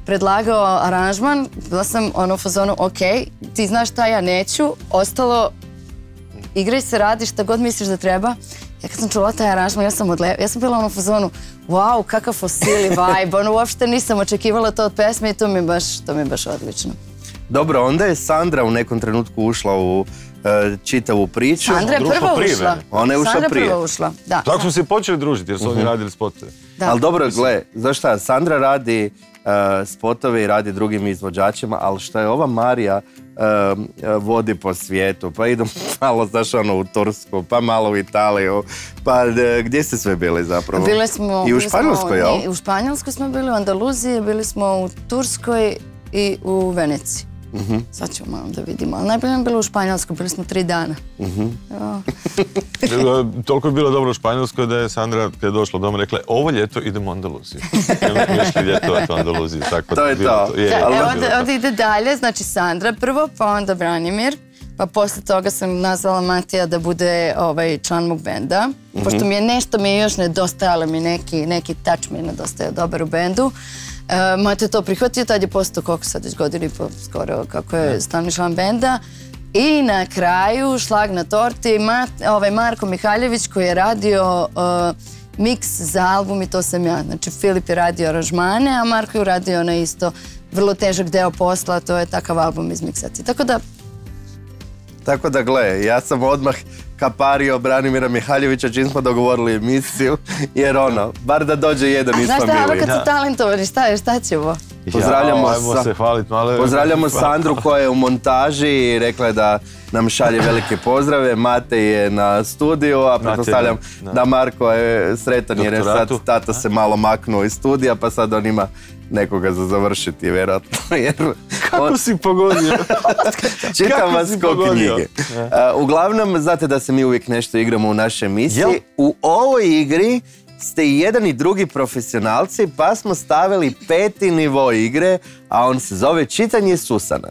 predlagao aranžman, bila sam u fazonu, ok, ti znaš šta, ja neću, ostalo, igraj se, radi šta god misliš da treba. Ja kad sam čula taj aranžman, ja sam bila u fazonu, wow, kakav fosili vibe, uopšte nisam očekivala to od pesme i to mi je baš odlično. Dobro, onda je Sandra u nekom trenutku ušla u čitavu priču. Sandra je prva ušla. Ona je ušla prije. Sandra je prva ušla, da. Tako smo se počeli družiti jer su oni radili spotove. Ali dobro, gle, znaš šta, Sandra radi spotove i radi drugim izvođačima, ali što je ova Marija vodi po svijetu, pa idemo malo, znaš, u Tursku, pa malo u Italiju, pa gdje ste sve bili zapravo? Bili smo... I u Španjolskoj, jel? U Španjolskoj smo bili, u Andaluziji, bili smo u Turskoj i u Veneciji. Sad ćemo malo da vidimo, ali najbolje nam bilo u Španjolskoj, bili smo 3 dana. Toliko je bilo dobro u Španjolskoj da je Sandra kad je došla doma rekla ovo ljeto idemo u Andaluziju. Išli ljetovati u Andaluziju. To je to. Ovdje ide dalje, znači Sandra prvo, pa onda Branimir, pa posle toga sam nazvala Matija da bude član mog benda, pošto mi je još nedostajalo, neki touch mi je nedostajao dobar u bendu. Mate je to prihvatio, tad je postao koliko sad već godinu i po skoro kako je stalni član benda. I na kraju, šlag na torti, Marko Mihaljević koji je radio miks za album I to sam ja. Znači Filip je radio aranžmane, a Marko je uradio na isto vrlo težak deo posla, to je takav album izmiksati. Tako da, gle, ja sam odmah kapario Branimira Mihaljevića čim smo dogovorili emisiju, jer bar da dođe jedan iz familije. Znaš šta, kad su talentovani, šta ćemo? Pozdravljamo Sandru koja je u montaži i rekla je da nam šalje velike pozdrave. Mate je na studiju, a pretpostavljam da Marko je sretan jer je sad tata se malo maknuo iz studija, pa sad on ima nekoga za završiti, vjerojatno. Kako si pogodio? Čitam vas ko knjige. Uglavnom, znate da se mi uvijek nešto igramo u našoj emisiji. U ovoj igri ste i jedan i drugi profesionalci, pa smo stavili 5. nivo igre, a on se zove Čitanje Susana.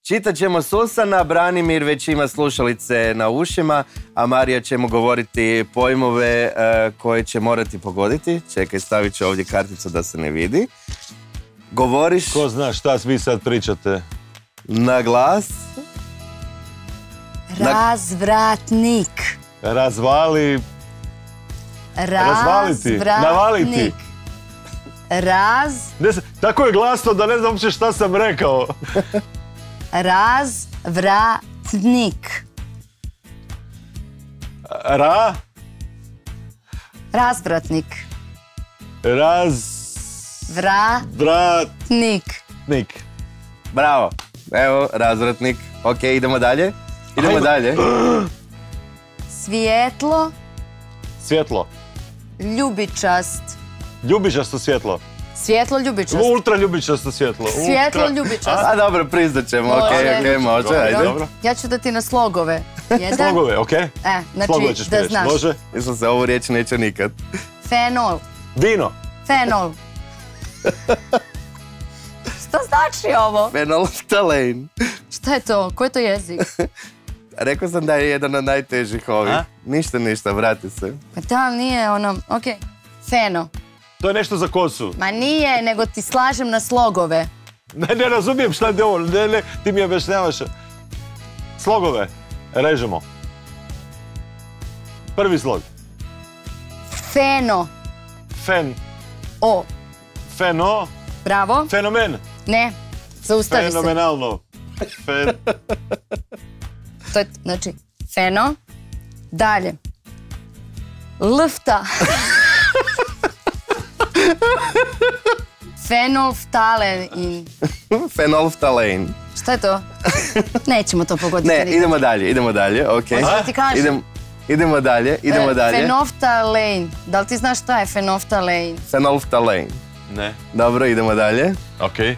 Čitat ćemo Susana, Branimir već ima slušalice na ušima, a Marija će mu govoriti pojmove koje će morati pogoditi. Čekaj, stavit ću ovdje karticu da se ne vidi. Govoriš... Ko zna šta vi sad pričate? Na glas. Razvratnik. Razvaliti. Navaliti. Tako je glasno da ne znam uopće šta sam rekao. Razvratnik. Razvratnik. Razvratnik. Bravo. Evo, razvratnik. Ok, idemo dalje. Idemo dalje. Svjetlo. Svjetlo. Ljubičast. Ljubičasto svjetlo. Svjetlo ljubičast. Ultra ljubičasto svjetlo. Svjetlo ljubičast. A dobro, priznat ćemo. Ok, može, ajde. Ja ću da ti na slogove. Jedan. Slogove, okej? Znači, ćeš mi da reći, znaš. može? Mislim se, ovu riječ neće nikad. Fenol. Vino. Fenol. Šta znači ovo? Fenolftalein. Šta je to? Koji je to jezik? Rekao sam da je jedan od najtežih ovih. A? Ništa, vrati se. Pa da, nije ono, okej. Feno. To je nešto za kosu. Ma nije, nego ti slažem na slogove. Ne razumijem šta je ovo, ne, ti mi objašnjavaš. Slogove, režemo. Prvi slog. Feno. Fen. O. Feno. Bravo. Fenomen. Ne. Zaustavi se. Fenomenalno. Fen. To je, znači, feno. Dalje. Lfta. Fenolftalein. Fenolftalein. Šta je to? Nećemo to pogoditi. Ne, idemo dalje, okej. Hoćeš da ti kažem? Idemo dalje. Fenolftalein. Da li ti znaš šta je fenolftalein? Fenolftalein. Ne. Dobro, idemo dalje. Okej.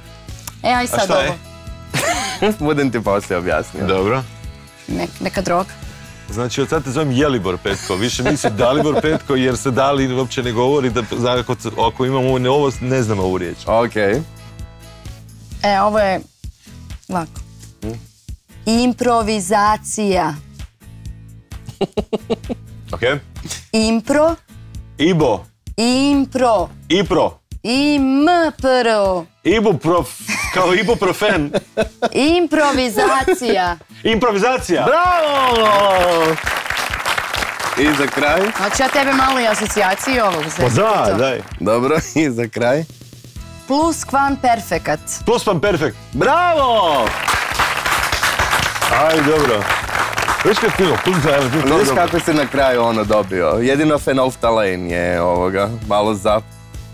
Aj sad šta je? ovo. Budem ti poslije objasnio. Dobro. Neka droga. Znači, od sad te zovem Jelibor Petko, više nisi Dalibor Petko jer se Dali uopće ne govori da ako imamo ovo, ne znam ovu riječ. Okej. Ovo je ovako. Improvizacija. Okej. Impro. Ibo. Impro. Ipro. Impro. Kao ibuprofen. Improvizacija. Improvizacija. Bravo! I za kraj? Hoću ja tebe malo i asocijaciju ovog Pa da, daj. Dobro, i za kraj? Pluskvamperfekat. Pluskvamperfekt. Bravo! Aj, dobro. Viš kad fino, Viš kako si na kraju ono dobio. Jedino fenolftalein je ovoga, malo zap.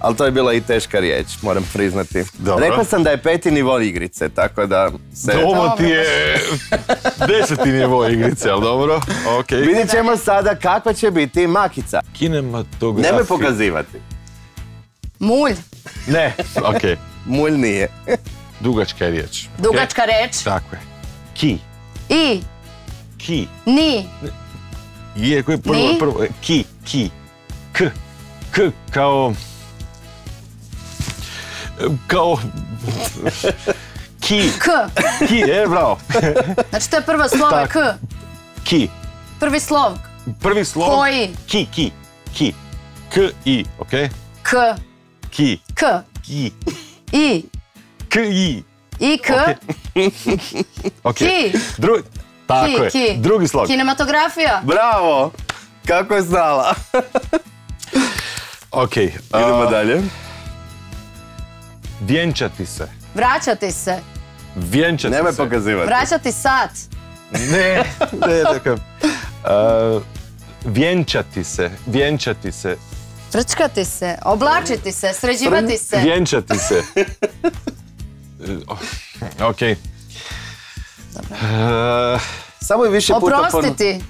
Ali to je bila i teška riječ, moram priznati. Dobro. Rekao sam da je 5. nivo igrice, tako da se... Ovo ti je 10. nivo igrice, ali dobro, okej. Vidjet ćemo sada kakva će biti makica. Kinematografija. Nemoj pokazivati. Mulj. Ne, okej. Mulj nije. Dugačka je riječ. Dugačka reč. Tako je. Ki. I. Ki. Ni. Je, koji je prvo? Ki. K. Kao... Ki. K. Ki, bravo. Znači to je prvo slovo je K. Ki. Prvi slov. Prvi slov. Koji? Ki. K, I, okej? K. Ki. K. Ki. I. K, I. I, K. Okej. Ki. Tako je. Ki. Drugi slog. Kinematografija. Bravo! Kako je znala? Okej. Idemo dalje. Vjenčati se. Vraćati se. Vjenčati se. Nemoj pokazivati. Vraćati sat. Ne, tako. Vjenčati se. Frčkati se. Oblačiti se. Sređivati se. Vjenčati se. Okej. Samo je više puta Oprostiti.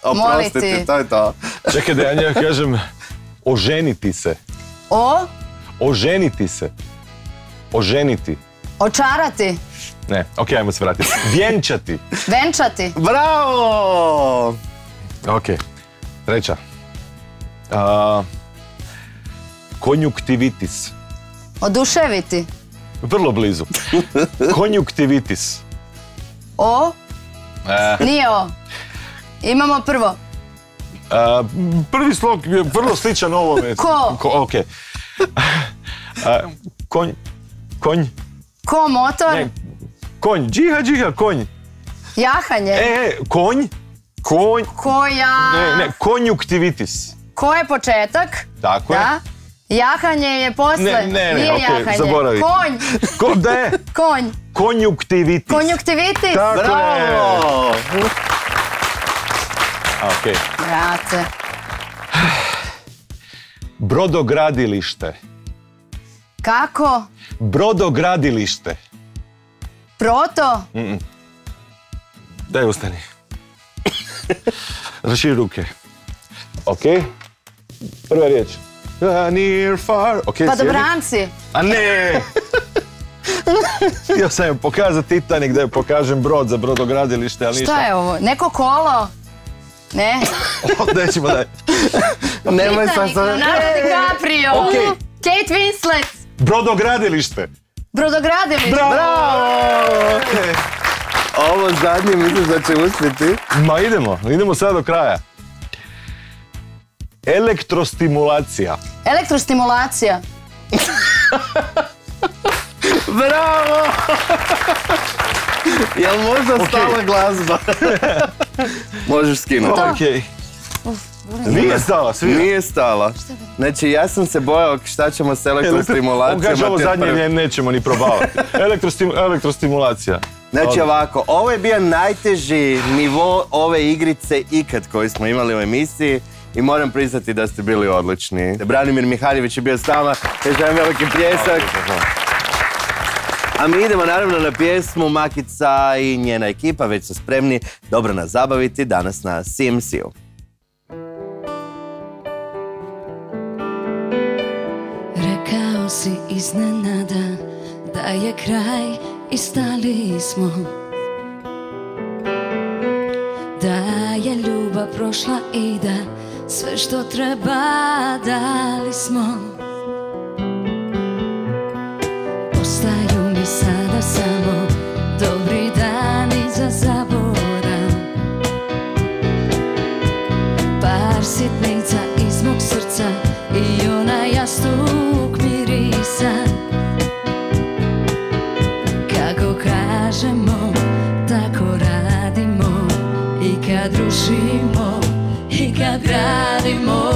Oprostiti, Moliti. to je to. Čekaj da ja njega kažem oženiti se. Oženiti se. Oženiti. Očarati. Ne, okej, ajmo se vratiti. Vjenčati. Venčati. Bravo! Okej. Treća. Konjuktivitis. Oduševiti. Vrlo blizu. Konjuktivitis. Nije O. Imamo prvo. Prvi slog je vrlo sličan ovome. Ko? Okej. Konj. Ko motor. Ne, konj. Džiha, konj. Jahanje. Konj. Koja. Ne, konjuktivitis. Ko je početak. Tako je. Da. Jahanje je posle. Ne, Nije okej, jahanje. zaboravi. Konj. Konj. Konjuktivitis. Konjuktivitis. Tako je. Bravo! Okej. Brate. Brodogradilište. Kako? Brodogradilište. Proto. Daj ustani. Raširi ruke. Okej. Prva riječ. Near, far. Okej, sjedi. Padobranci. A ne! Htio sam joj pokazati Titanic, da joj pokažem brod za brodogradilište, ali ništa. Šta je ovo? Neko kolo? Ne? Nećemo dalje. Nemoj Titanic, Leonardo DiCaprio. Okej. Kate Winslet. Brodogradilište. Brodogradilište. Bravo! Ovo zadnje misliš da će uspjeti? Ma idemo sad do kraja. Elektrostimulacija. Elektrostimulacija. Bravo! Jel možda stala glazba? Možeš skinuti. Okej. Nije stala, svira. Nije stala. Znači, ja sam se bojao šta ćemo s elektrostimulacijom. On kaže ovo zadnje nećemo ni probavati. Elektrostimulacija. Znači ovako, ovo je bio najteži nivo ove igrice ikad koju smo imali u emisiji i moram priznati da ste bili odlični. Branimir Mihaljević je bio s nama, želim veliki pljesak. A mi idemo naravno na pjesmu. Makica i njena ekipa već su spremni dobro nas zabaviti danas na CMC-u. Rekao si iznenada da je kraj i stali smo, da je ljubav prošla i da sve što treba dali smo. Ostaju mi sada samo dobri dani za zaborav, par sitnica iz mog srca i onaj jastuk mirisa. Kako kažemo, tako radimo, i kad rušimo, i kad gradimo.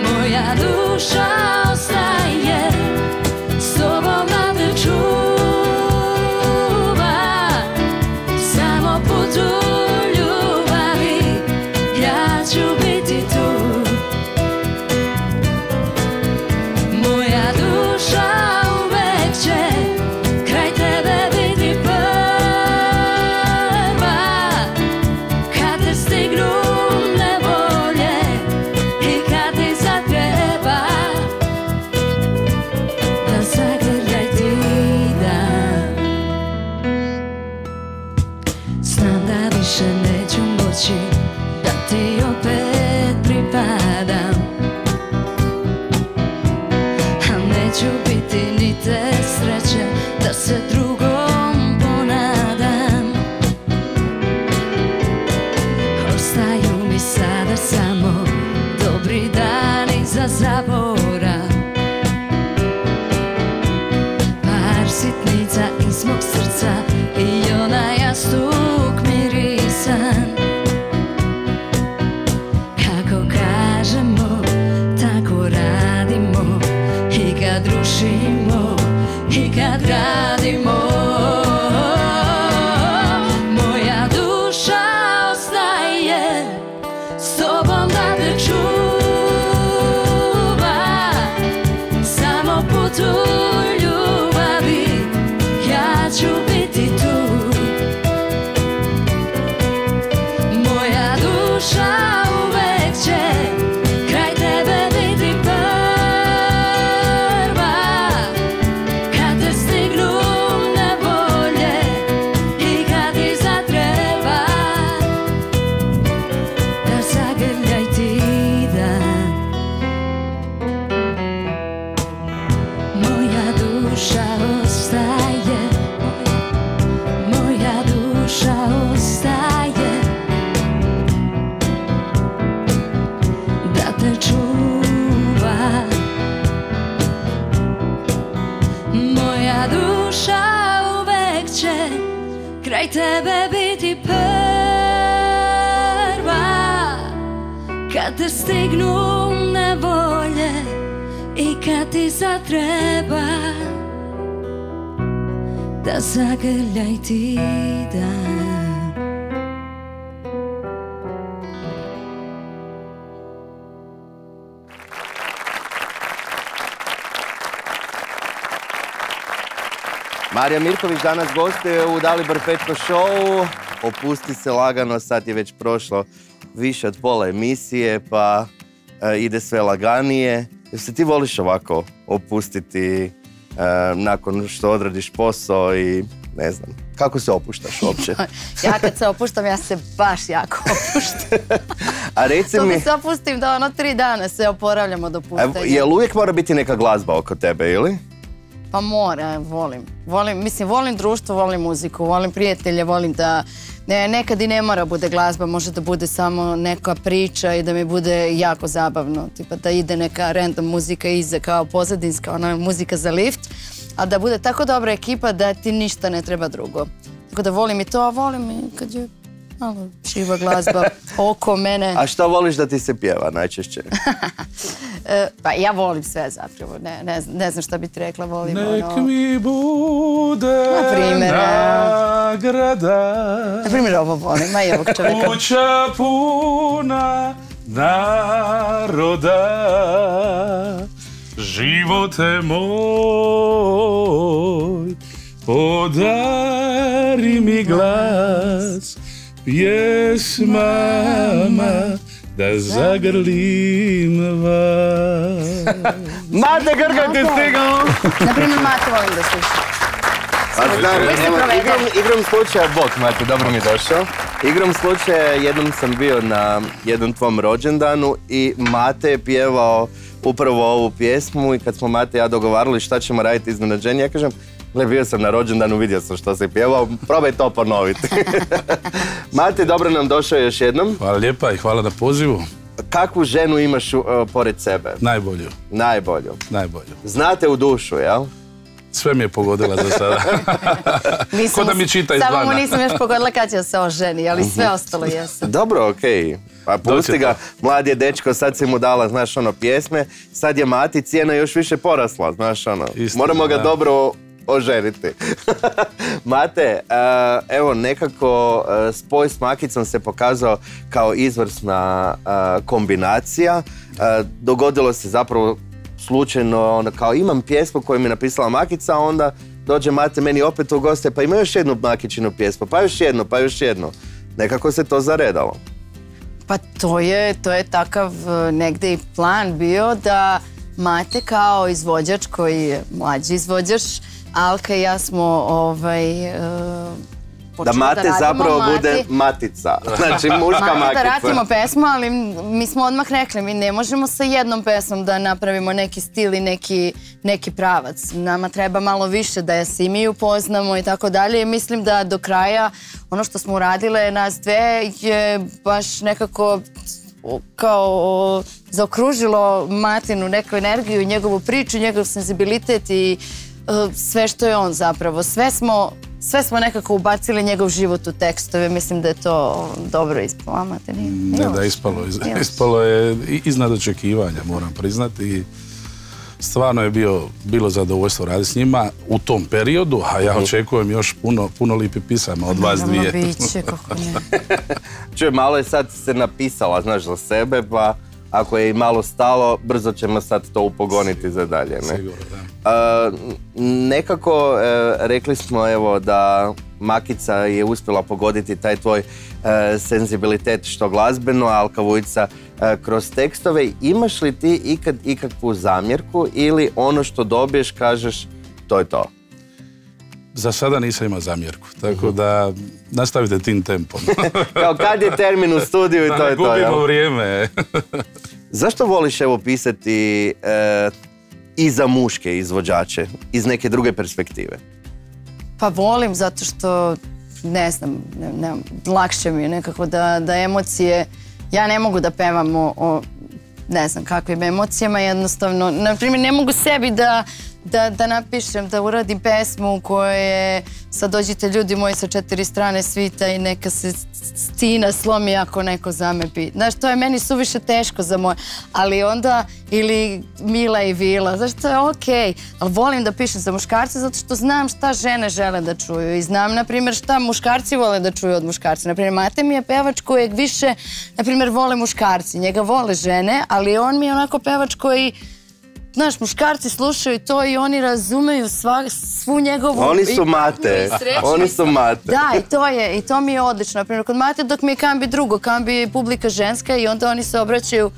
Moja duša ostaje s tobom da te čuva, samo putu ljubavi ja ću biti tu. Moja duša uvek će kraj tebe biti prva, kad te stignu nevolje i kad ti zatreba, da zagrljaj ti dan. Znam da više neću moći da ti opet pripadam, a neću biti ni te sreće da se drugom ponadam. Ostaju mi sada samo dobri dani za zaborav, par sitnica iz mog srca i onaj jastuk mirisan. Kako kažemo, tako radimo, i kad rušimo, i kad gradimo. Moja duša ostaje s tobom da te čuva, samo putu ljubavi ja ću biti tu. Moja duša uvek će kraj tebe biti prva, kad te stignu nevolje i kad ti zatreba, da zagrljaj ti dan. Moja duša ostaje, moja duša ostaje da te čuva. Moja duša uvek će kraj tebe biti prva, kad te stignu nevolje i kad ti zatreba, da zagrljaj ti dan. Marija Mirković danas gostuje u Dalibor Petko show. Opusti se lagano, sad je već prošlo više od pola emisije, pa ide sve laganije. Jer se ti voliš ovako opustiti nakon što odradiš posao i ne znam, kako se opuštaš uopće? Ja kad se opuštam, ja se baš jako opuštam. A reci To mi, mi se opustim da 3 dana se oporavljam od opuštanja. jel uvijek mora biti neka glazba oko tebe, ili? Pa mora, volim društvo, volim muziku, volim prijatelje, volim da nekad i ne mora bude glazba, može da bude samo neka priča i da mi bude jako zabavno, tipa da ide neka random muzika iza kao pozadinska, ona muzika za lift, a da bude tako dobra ekipa da ti ništa ne treba drugo. Tako da volim i to, a volim i kad je malo živa glazba oko mene. A šta voliš da ti se pjeva najčešće? Pa ja volim sve zapravo, ne znam šta bi ti rekla, volim Nek mi bude nagrada. Na primjer ovo volim, a i ovog čovjeka. Kuća puna naroda, živote moj, podari mi glas, pjesmama da zagrlim vas. Mate Grga ti stigao! Na primjer, Mate volim da slušam. Igrom slučaja, bok Mate, dobro mi došao. Igrom slučaja, jednom sam bio na jednom tvom rođendanu i Mate je pjevao upravo ovu pjesmu i kad smo Mate i ja dogovarali šta ćemo raditi iznenađenje, ja kažem, gle, bio sam na rođendanu, vidio sam što se pjevao, probaj to ponoviti. Mate, dobro nam došao još jednom. Hvala lijepa i hvala na pozivu. Kakvu ženu imaš pored sebe? Najbolju. Najbolju. Najbolju. Znate u dušu, jel? Sve mi je pogodila za sada. Ko da mi čita izvana. Samo mu nisam još pogodila kad će se oženi, ali sve ostalo jesu. Dobro, okej. Pa pusti ga, mlad je dečko, sad si mu dala, znaš, pjesme, sad je Mati, cijena još više porasla, znaš, moramo ga dobro oženiti. Mate, evo, nekako spoj s Makicom se pokazao kao izvrsna kombinacija. Dogodilo se zapravo slučajno, kao imam pjesmu koju mi je napisala Makica, a onda dođe Mate meni opet u goste, pa ima još jednu Makičinu pjesmu, pa još jednu. Nekako se to zaredalo. Pa to je takav negde i plan bio da Mate kao izvođač koji je mlađi izvođač, Alka i ja smo da Mate zapravo bude matica, znači muška Makica. Da radimo pesmu, ali mi smo odmah rekli, mi ne možemo sa jednom pesmom da napravimo neki stil i neki pravac. Nama treba malo više da se i mi upoznamo i tako dalje. I mislim da do kraja ono što smo uradile nas dve je baš nekako kao zaokružilo Matinu neku energiju, njegovu priču, njegov senzibilitet i sve što je on zapravo. Sve smo nekako ubacili njegov život u tekstove. Mislim da je to dobro ispalo. Mate, ne da, ispalo je iznad očekivanja, moram priznati. I stvarno je bilo zadovoljstvo raditi s njima u tom periodu, a ja očekujem još puno lipih pisama od vas dvije. Naravno, biće, kako ne. Čuj, malo je sad se napisala, znaš, za sebe, pa ako je i malo stalo, brzo ćemo sad to upogoniti za dalje, ne? Sigurno, da. Nekako rekli smo evo da Makica je uspjela pogoditi taj tvoj senzibilitet što glazbeno, Alka Vujica kroz tekstove. Imaš li ti ikakvu zamjerku ili ono što dobiješ kažeš to je to? Za sada nisam imao zamjerku, tako da nastavite tim tempom. Kao kad je termin u studiju i to je to, jel? Da ne gubimo vrijeme. Zašto voliš evo pisati i za muške izvođače iz neke druge perspektive? Pa volim zato što, ne znam, lakše mi je nekako da emocije, ja ne mogu da pevam o ne znam kakvim emocijama, jednostavno, na primjer ne mogu sebi da napišem, da uradim pesmu u kojoj sad dođite ljudi moji sa 4 strane svita i neka se stina slomi ako neko zamepi. Znaš, to je meni suviše teško za moje, ali onda, ili Mila i Vila, znaš, to je okej, ali volim da pišem za muškarce zato što znam šta žene žele da čuju i znam, na primjer, šta muškarci vole da čuju od muškarca. Na primjer, Mate mi je pevač kojeg više, na primjer, vole muškarci, njega vole žene, ali on mi je onako pevač koji, znaš, muškarci slušaju to i oni razumeju svu njegovu... Oni su Mate, oni su Mate. Da, i to mi je odlično. Naprimjer, kod Mate dok mi je kambi drugo, kambi je publika ženska i onda oni se obraćaju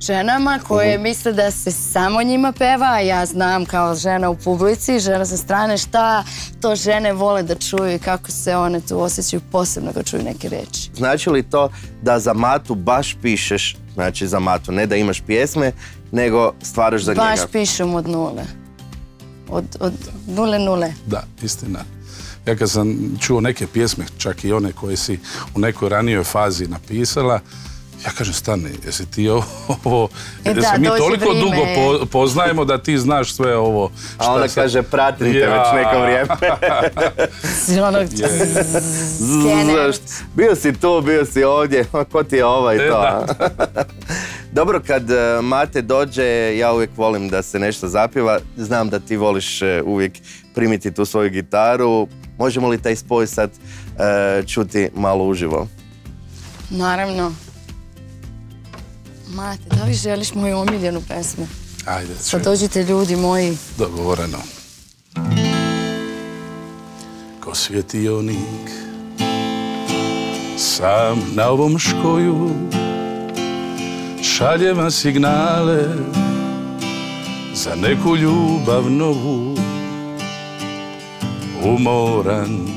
ženama koje misle da se samo njima peva, a ja znam kao žena u publici, žena sa strane, šta to žene vole da čuju i kako se one tu osjećaju posebno kad čuju neke reči. Znači li to da za Matu baš pišeš, znači za Matu, ne da imaš pjesme, nego stvaraš za njega? Baš pišem od nule. Od nule. Da, istina. Ja kad sam čuo neke pjesme, čak i one koje si u nekoj ranijoj fazi napisala, ja kažem, stani, jesi ti ovo... Da, mi dođe toliko vrijeme. dugo poznajemo da ti znaš sve ovo. A ona kaže, pratim te već neko vrijeme. Onog skener. Bio si tu, bio si ovdje, ko ti je ovaj to? Dobro, kad Mate dođe, ja uvijek volim da se nešto zapjeva. Znam da ti voliš uvijek primiti tu svoju gitaru. Možemo li taj spoj sad čuti malo uživo? Naravno. Mate, da li želiš moju omiljenu pesmu? Ajde, Pa dođite ljudi moji. Dogovoreno. Ko svjetionik, sam na ovom škoju, šaljem vam signale za neku ljubav novu. Umoran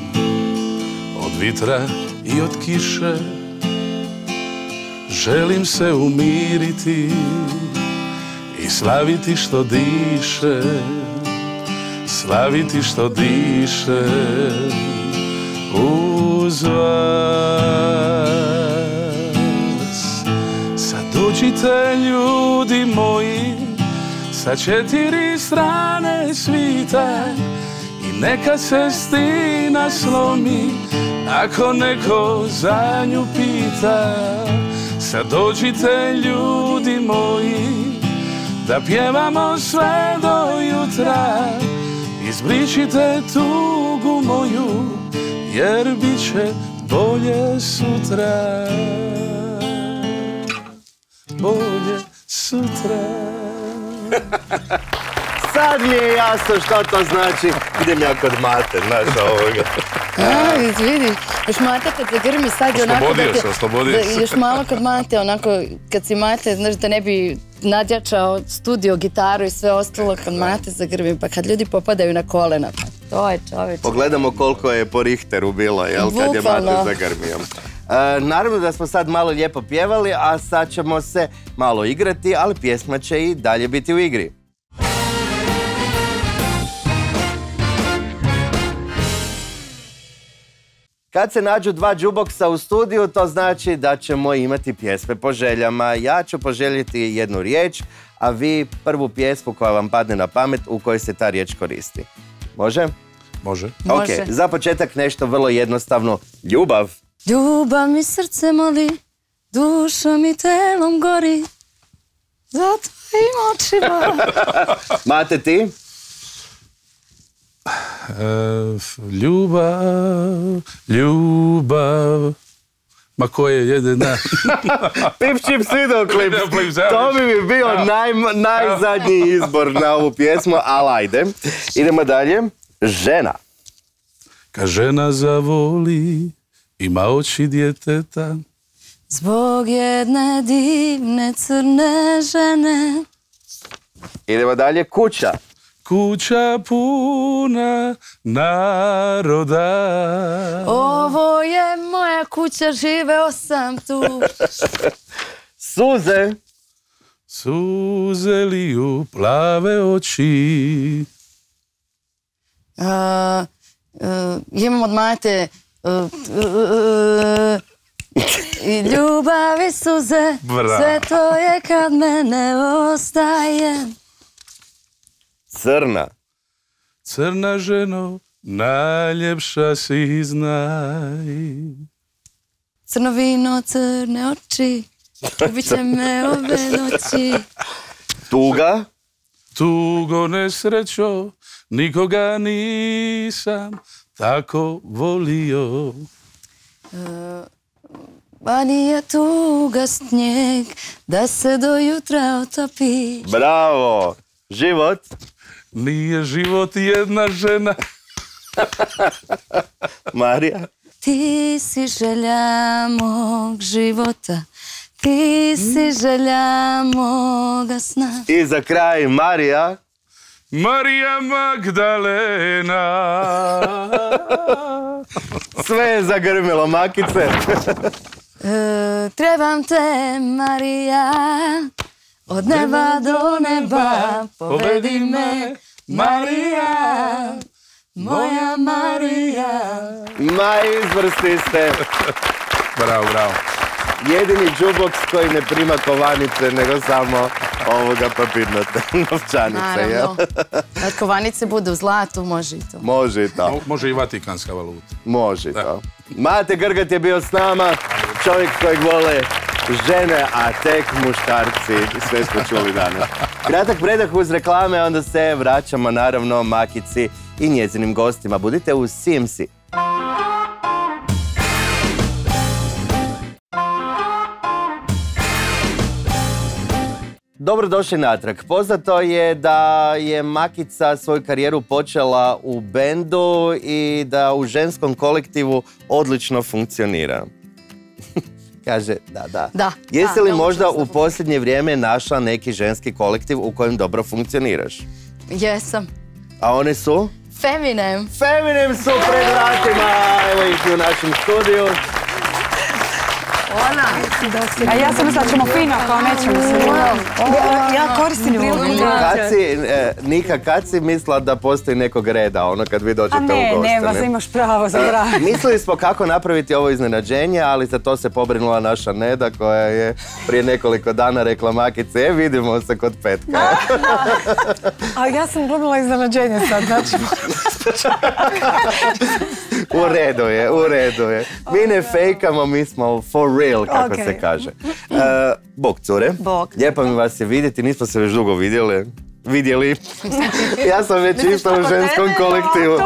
od vitra i od kiše, želim se umiriti i slaviti što diše, slaviti što diše uz vas. Sad dođite ljudi moji sa 4 strane svita i neka se stina slomi ako neko za nju pita. Sad dođite ljudi moji da pjevamo sve do jutra, izbričite tugu moju jer bit će bolje sutra, bolje sutra. Sad mi je jasno što to znači. Idem ja kod Mate, znaš ovoga. Vidi, još Mate kad se grmi sad je onako... Oslobodio se. Još malo kod Mate, onako, kad si Mate, znaš da ne bi nadjačao studio, gitaru i sve ostalo, kad Mate zagrmi, pa kad ljudi popadaju na kolena, pa to je čoveče. Pogledamo koliko je po Richteru bilo, jel, kad je Mate zagrmio. Naravno da smo sad malo lijepo pjevali, a sad ćemo se malo igrati, ali pjesma će i dalje biti u igri. Kad se nađu 2 džuboksa u studiju, to znači da ćemo imati pjesme po željama. Ja ću poželjeti jednu riječ, a vi prvu pjesmu koja vam padne na pamet u kojoj se ta riječ koristi. Može? Može. Ok, za početak nešto vrlo jednostavno. Ljubav. Ljubav mi srce moli, duša mi telom gori, za tvojim očima. Mate, ti? Ljubav, ma koje jedina. Pip Chips videoklip. To bi mi bio najzadnji izbor na ovu pjesmu, ali ajde. Idemo dalje. Žena. Kad žena zavoli, ima oči djeteta. Zbog jedne divne crne žene. Idemo dalje. Kuća. Kuća puna naroda. Ovo je moja kuća, živeo sam tu. Suze. Suze liju plave oči. Imam od Mate i ljubav i suze. Sve to je kad mene ostaje. Crna. Crna ženo, najljepša si znaj. Crno vino, crne oči, ubit će me ove noći. Tuga. Tugo nesrećo, nikoga nisam tako volio. Ba nije tuga snijeg, da se do jutra otopi. Bravo. Život. Nije život jedna žena. Marija. Ti si želja mog života, Ti si želja moga sna. I za kraj Marija. Marija Magdalena. Sve je zagrmilo, Makice. Trebam te, Marija, od neba do neba, povedi me, Marija, moja Marija. Ma, izvrsti ste. Bravo, bravo. Jedini jukebox koji ne prima kovanice, nego samo ovoga papirnate novčanice. Naravno. Kad kovanice budu u zlatu, može i to. Može i to. Može i vatikanska valuta. Može i to. Mate Grgat je bio s nama, čovjek kojeg vole žene, a tek muškarci. Sve smo čuli danas. Kratak predah uz reklame, onda se vraćamo naravno Makici i njezinim gostima. Budite uz CMC. Dobrodošli natrag. Poznato je da je Makica svoju karijeru počela u bendu i da u ženskom kolektivu odlično funkcionira. Kaže, da. Da. Jesi li da, možda učila u sam. posljednje vrijeme našla neki ženski kolektiv u kojem dobro funkcioniraš? Jesam. A one su? Feminem. Feminem su pred vratima, evo ih u našem studiju. A ja sam mislila da ćemo fino, kao nećemo se. Ja koristim priliku da... Nika, kad si mislila da postoji nekog reda, ono kad vi dođete u goste? Nema, imaš pravo za bravo. Mislili smo kako napraviti ovo iznenađenje, ali za to se pobrinula naša Neda koja je prije nekoliko dana rekla Makice, vidimo se kod petka. A ja sam glumila iznenađenje sad, znači... U redu je. Mi ne fejkamo, mi smo for real, kako se kaže. Bog, cure. Bog. Lijepo mi vas je vidjeti, nismo se već dugo vidjeli. Ja sam već išla u ženskom kolektivu.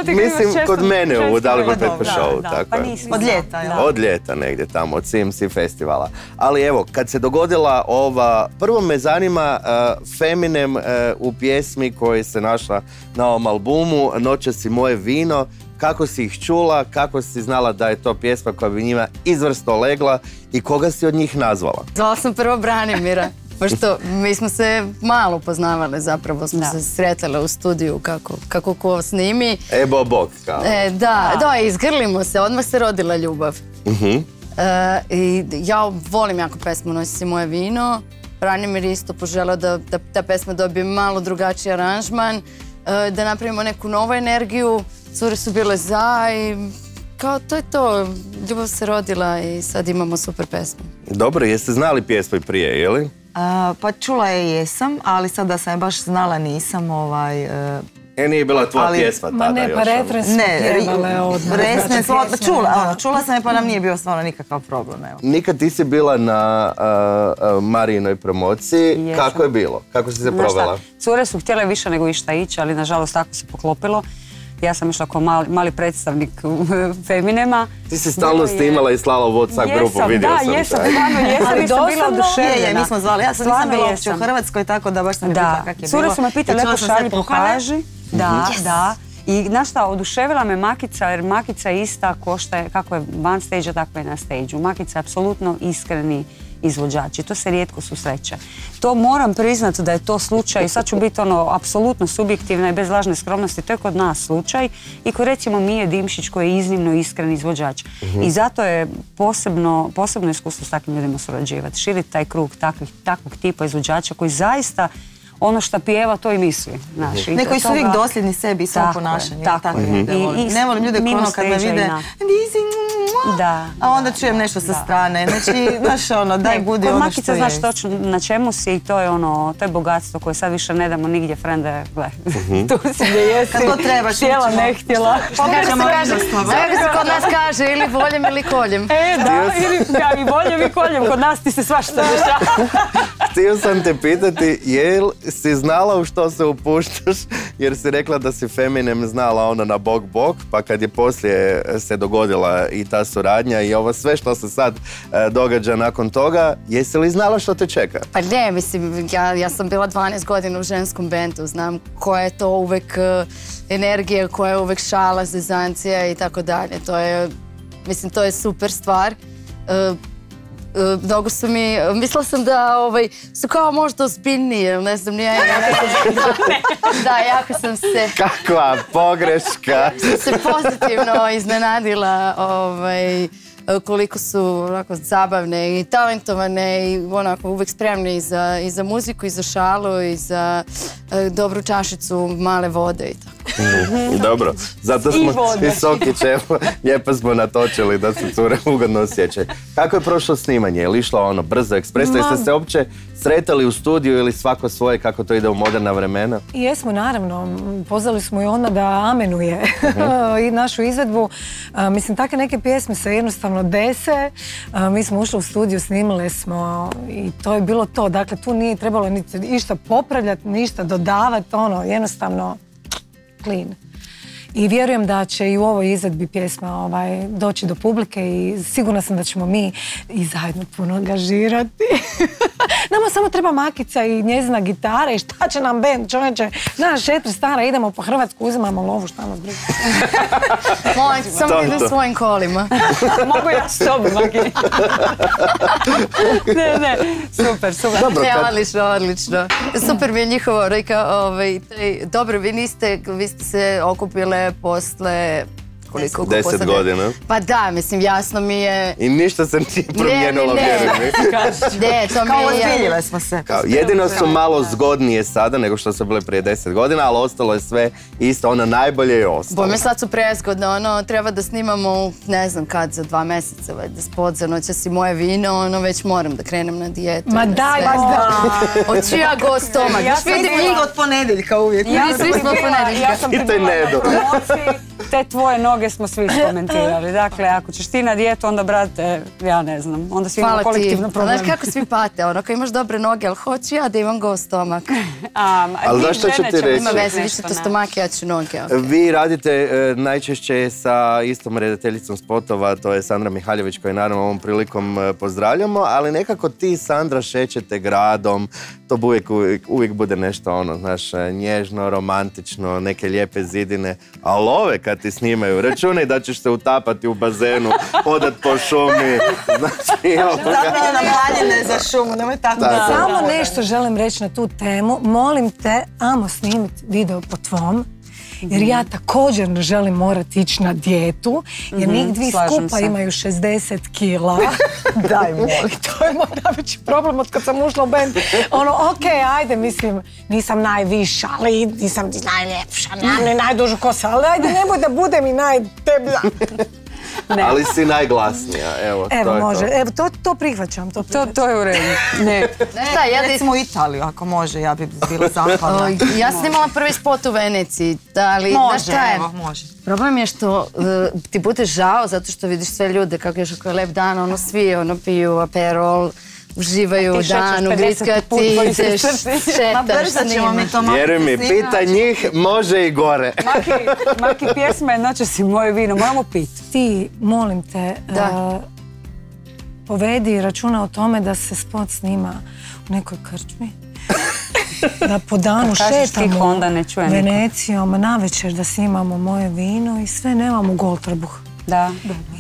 Mislim, kod mene u Dalibor Petko Show. Od ljeta, jel? Od ljeta negdje tamo, od CMC festivala. Ali evo, kad se dogodila ova, prvo me zanima Feminem u pjesmi koja se našla na ovom albumu, Noćas si moje vino. Kako si ih čula, kako si znala da je to pjesma koja bi njima izvrsno legla i koga si od njih nazvala? Zvala sam prvo Branimira, pošto mi smo se malo poznavali, zapravo smo se sretale u studiju kako ko snimi. Ebo bok, kao. Da, izgrlimo se, odmah se rodila ljubav. I ja volim jako pesmu Noći si moje vino. Branimir isto poželao da ta pesma dobije malo drugačiji aranžman, da napravimo neku novu energiju. Cure su bile za i kao to je to, ljubav se rodila i sad imamo super pesmu. Dobro, jeste znali pjesmu i prije, je Pa čula je jesam, ali sad da sam je baš znala nisam nije bila tvoja pjesma tada još. Ma ne, pa refren smo pjevale odmah. Čula sam je pa nam nije bio stvarno nikakav problem. Nikad ti si bila na Marijinoj promociji, kako je bilo? Kako si se provela? Cure su htjele više nego išta ići, ali nažalost tako se poklopilo. Ja sam išla kao mali predstavnik Feminema. Ti si stalno snimala i slala u WhatsApp grupu, vidio sam. Da, jesam, nisam bila oduševljena. Mi smo zvali, ja sam nisam bila uopće u Hrvatskoj, tako da baš sam ne pitala kak je bilo. Cure su me pitali, lepo šalji, pokaži. Da. I znaš šta, oduševila me Makica, jer Makica je ista kako je van stage-a, tako je na stage-u. Makica je apsolutno iskreni izvođač i to se rijetko susreće. To moram priznati da je to slučaj i sad ću biti apsolutno subjektivna i bez lažne skromnosti, to je kod nas slučaj i kod recimo Mije Dimšić koji je iznimno iskren izvođač. I zato je posebno iskustvo s takvim ljudima surađivati, širiti taj krug takvog tipa izvođača koji zaista ono što pjeva, to i misli. Neko i su uvijek dosljedni sebi i svom ponašanju. Ne volim ljude koji kad me vide a onda čujem nešto sa strane. Znači, daj budi ono što je. Kod Makice znaš točno na čemu si i to je bogatstvo koje sad više ne damo nigdje, frende, gle. Tu si gdje jesi. Kad god trebaš. Htjela, ne htjela. Se kod nas kaže ili voljem ili koljem. I voljem i koljem, kod nas ti se svašta dešava. Htio sam te pitati, jel si znala u što se upuštaš, jer si rekla da si Feminem znala na bok, pa kad je poslije se dogodila i ta suradnja i ovo sve što se sad događa nakon toga, jesi li znala što te čeka? Pa ne, mislim, ja sam bila 12 godina u ženskom bendu, znam koja je to uvek energija, koja je uvek šala, zezancija i tako dalje. To je super stvar. mnogo su mi, mislila sam da su kao možda ozbiljnije, ne znam, nije. Da, jako sam se... Kakva pogreška! se pozitivno iznenadila koliko su onako zabavne i talentovane i onako uvek spremne i za muziku, i za šalu, i za dobru čašicu male vode i tako. Dobro, zato smo svi Sokić, evo, lijepo smo natočili da se cure ugodno osjećaju. Kako je prošlo snimanje? Je li išlo ono brzo, ekspresno? Jeste se uopće sretali u studiju ili svako svoje, kako to ide u moderna vremena? Jesmo, naravno. Pozvali smo i ona da amenuje i našu izvedbu. Mislim, takve neke pjesme se jednostavno dese. Mi smo ušli u studiju, snimali smo i to je bilo to. Dakle, tu nije trebalo ništa popravljati, ništa dodavati, jednostavno clean. I vjerujem da će i u ovoj izvedbi pjesma doći do publike i sigurna sam da ćemo mi i zajedno puno angažirati. Nama samo treba makica i njezina gitara i šta će nam bend, čovječe. Znaš, 4 stara, idemo po Hrvatsku, uzimamo lovu, šta nas briga. Molim, samo idem svojim kolima. Mogu ja s tobom, Maki. Ne, super. Odlično. Super mi je njihovo, dobro, vi ste se okupile posle... 10 godina. Pa da, mislim, jasno mi je... I ništa se nije promijenilo, vjerujem mi. Ne, to mi je... Kao ozbiljile smo se. Jedino su malo zgodnije sada nego što su bile prije 10 godina, ali ostalo je sve isto, ono najbolje je ostalo. Bome, sad su prezgodne, treba da snimamo, ne znam kad, za 2 mjeseca, spot za noćas i moje vino, već moram da krenem na dijetu. Ma daj, da! Od čija go stomak? Ja sam vidjela od ponedeljka uvijek. Svi smo od ponedeljka. I to je Nedo. Te tvoje noge smo svi skomentirali. Dakle, ako ćeš ti na dijetu, onda, brate, ja ne znam. Onda svi imamo kolektivno problem. Znaš kako svi pate, ako imaš dobre noge, ali hoću ja da imam go stomak. Ali znaš što ću ti reći? Ima veze, vi ćete stomak, ja ću noge. Vi radite najčešće sa istom redateljicom spotova, to je Sandra Mihaljević, koju naravno ovom prilikom pozdravljamo, ali nekako ti, Sandra, šećete gradom, to uvijek bude nešto znaš, nježno, romantično, neke lijepe zidine, ali ove kad ti snimaju, računaj da ćeš se utapati u bazenu, hodat po šumi, znači... Zapiljena haljine za šumu, nemoj tako. Samo nešto želim reći na tu temu. Molim te, amo snimiti video po tvom, jer ja također ne želim morati ići na dijetu, jer njih dvi skupa imaju 60 kila. Daj molim, to je moj najveći problem od kad sam ušla u band. Okej, ajde, mislim, nisam najviša, ali nisam ni najljepša, nemam ni najdužu kosu, ali ajde, nemoj da budem i najdeblja. Ali si najglasnija, evo, to je to. Evo, može, evo, to prihvaćam, to je u redu. Ne. Šta, ja recimo u Italiju, ako može, ja bi bila zahvalna. Ja sam imala prvi spot u Veneciji, ali, može, evo, može. Problem je što ti bude žao zato što vidiš sve ljude kako još ako je lep dan, svi piju aperol, uživaju u danu, griskati, ideš, šetaš s njima. Vjeruj mi, pita njih, može i gore. Maki, pjesma je Noćas i moje vino, moramo piti. Ti, molim te, povedi računa o tome da se spot snima u nekoj krčmi. Da po danu šetamo Venecijom, navečer da snimamo moje vino i sve nemamo gol trbuh. Da,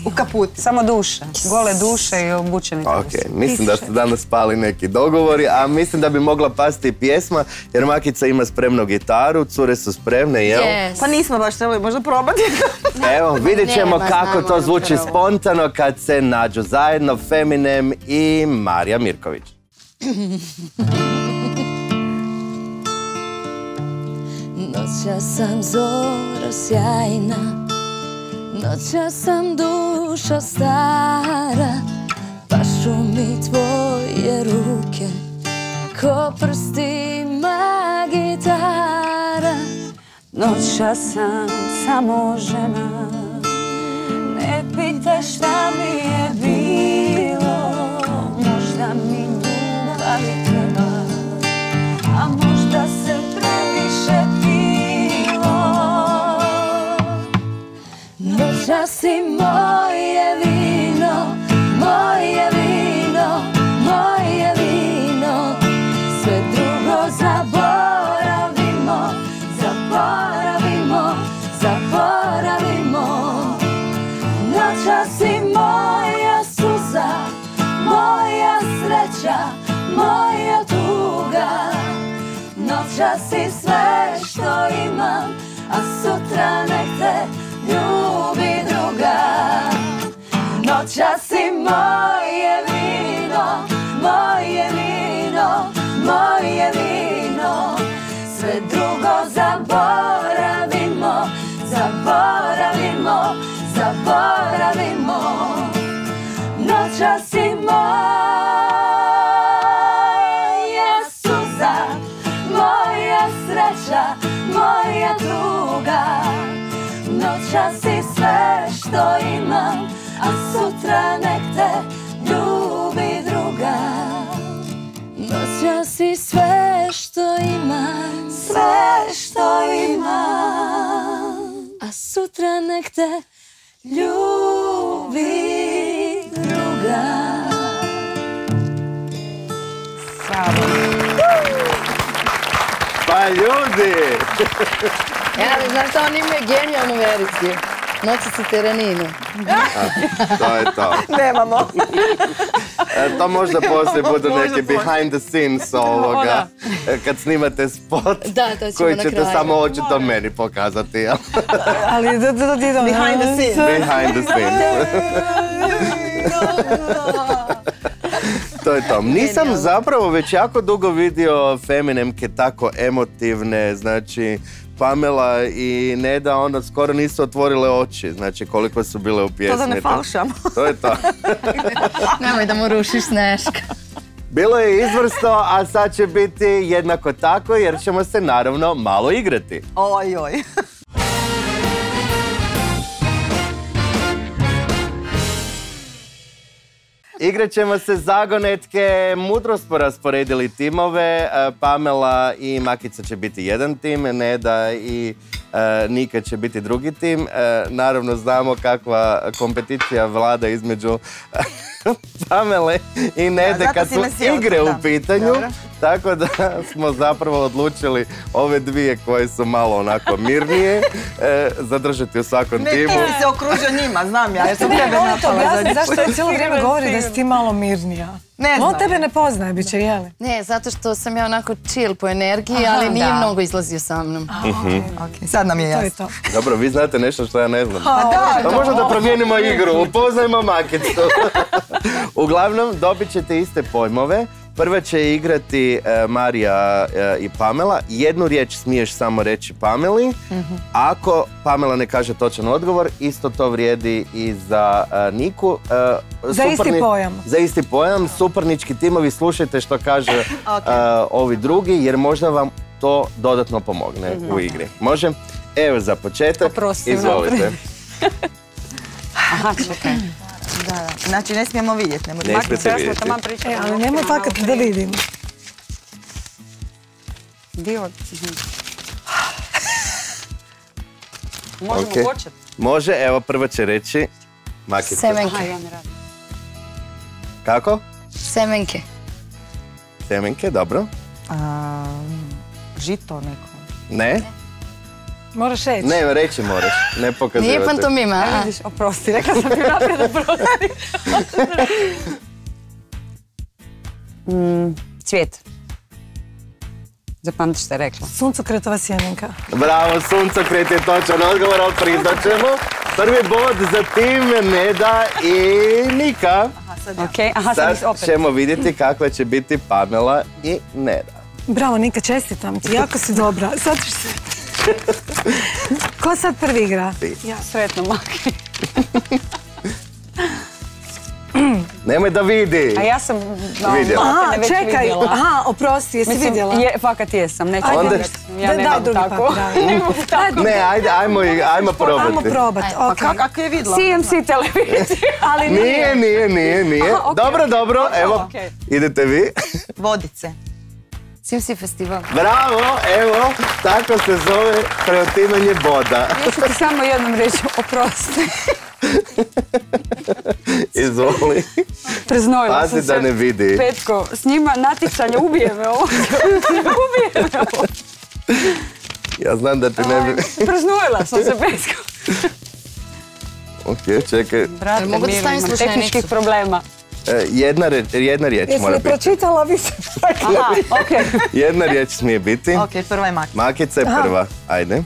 u kaputi. Samo duše, gole duše i obučeni. Mislim da ste danas spali neki dogovori, a mislim da bi mogla pasti pjesma, jer Makica ima spremnu gitaru, cure su spremne, jel? Pa nismo baš trebali možda probati. Evo, vidjet ćemo kako to zvuči spontano kad se nađu zajedno Feminem i Marija Mirković. Noćas sam zora sjajna, noćas sam duša stara, pašu mi tvoje ruke, ko prstima gitara. Noćas sam samo žena, ne pitaj šta mi je bilo, možda mi ljubavi treba, a možda se previše pilo. Noćas si moje vino, moje vino, moje vino, sve drugo zaboravimo, zaboravimo, zaboravimo. Noćas si moje sve što imam, a sutra nek te ljubi druga. Noćas si moje vino, moje vino, moje vino. Sve drugo zaboravimo, zaboravimo, zaboravimo. Noćas si moja suza, moja sreća, moja tuga. Noćas si sve što imam, a sutra nek te ljubi druga. Noćas si sve što imam, sve što imam, a sutra nek te ljubi druga. Pa ljudi! Ali znaš šta, on imaju genijalnu verziju. Noći si tereninu. To je to. Nemamo. To možda poslije budu neki behind the scenes ovoga. Kad snimate spot koji ćete samo očito meni pokazati. Ali behind the scenes. Behind the scenes. To je to. Nisam zapravo već jako dugo vidio feminemke tako emotivne, znači Pamela i Neda onda skoro nisu otvorile oči, znači koliko su bile u pjesmi. To da ne falšamo. To je to. Nemoj da mu rušiš Sneška. Bilo je izvrsno, a sad će biti jednako tako jer ćemo se naravno malo igrati. Oj. Igrat ćemo se zagonetke, mudro smo rasporedili timove, Pamela i Makica će biti jedan tim, Neda i Nika će biti drugi tim. Naravno znamo kakva kompeticija vlada između Pamele i Nede kad su igre u pitanju. Tako da smo zapravo odlučili ove dvije koje su malo onako mirnije zadržati u svakom timu. Ne, ti se okružio njima, znam ja. Zašto je cijelo vrijeme govori da si ti malo mirnija? On tebe ne poznaje, bit će, jeli? Ne, zato što sam ja onako chill po energiji, ali nije mnogo izlazio sa mnom. Sad nam je jasno. Dobro, vi znate nešto što ja ne znam. Pa možda da promijenimo igru, upoznajmo Makicu. Uglavnom, dobit ćete iste pojmove. Prva će igrati Marija i Pamela. Jednu riječ smiješ samo reći Pameli. Ako Pamela ne kaže točan odgovor, isto to vrijedi i za Niku. Za isti pojam. Za isti pojam. Suparnički timovi, slušajte što kaže ovi drugi, jer možda vam to dodatno pomogne u igri. Može? Evo za početak. Izvolite. Aha, čekaj. Znači ne smijemo vidjeti. Ne smijete vidjeti. Ali nemoj fakat da vidim. Dio. Možemo početi? Može, evo prvo će reći Makica. Semenke. Kako? Semenke. Semenke, dobro. Žito neko. Ne? Moraš reći. Ne, reći moraš, ne pokazivati. Nije pantomima. Vidiš, oprosti, rekla sam ti naprijed oprosti. Cvijet. Zapamti što je rekla. Suncokretova sjemenka. Bravo, suncokret je točan odgovor, ali priznat ćemo. Prvi bod za tim Neda i Nika. Sad ćemo vidjeti kakva će biti Pamela i Neda. Bravo, Nika, čestitam ti, jako si dobra. Sad ćeš se... Ko sad prvi igra? Ja, sretno, Maki. Nemoj da vidi. A ja sam aha, čekaj, aha, oprosti, jesi vidjela? Fakat jesam, neću vidjeti. Ja ne nemam tako. Ne, ajmo probati. Ajmo probati, okej. Kako je vidjela? CMC televizija. Ali nije. Dobro, evo, idete vi. Vodice. CMC festival. Bravo, evo, tako se zove preotimanje boda. Ja ću ti samo jednom reći, oprosti. Izvoli. Preznojila sam se. Pazi da ne vidi. Petko, s njima natjecanje, ubije me ovo. Ja znam da ti ne bi... Preznojila sam se, Petko. Ok, čekaj. Brate, imam tehničkih problema. Jedna riječ mora Jesi biti. li pročitala više? Aha, okej. Jedna riječ smije biti. Okej, prva je Makica. Makica je prva. Ajde.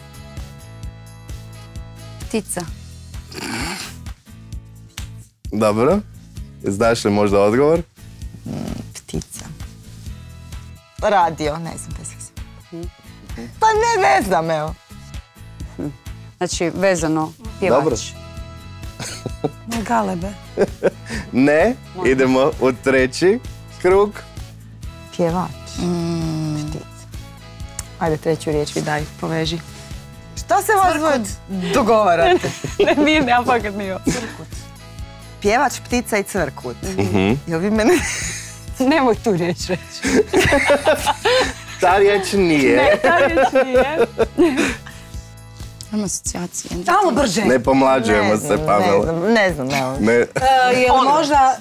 Ptica. Dobro. Znaš li možda odgovor? Ptica. Radio, ne znam, bez veze. Pa ne znam, evo. Znači, vezano, pjevač. Dobro. Galebe. Ne, idemo u treći krug. Pjevač. Ptica. Ajde, treću riječ vi daj, poveži. Šta se vas dvoje dogovarate? Ne, nije, ja fakat nije. Pjevač, ptica i cvrkut. Jel vi mene... Nemoj tu riječ reći. Ta riječ nije. Ne, ta riječ nije. Imam asocijacije. Samo brže. Ne pomlađujemo se, Pamela. Ne znam, evo. Je li možda...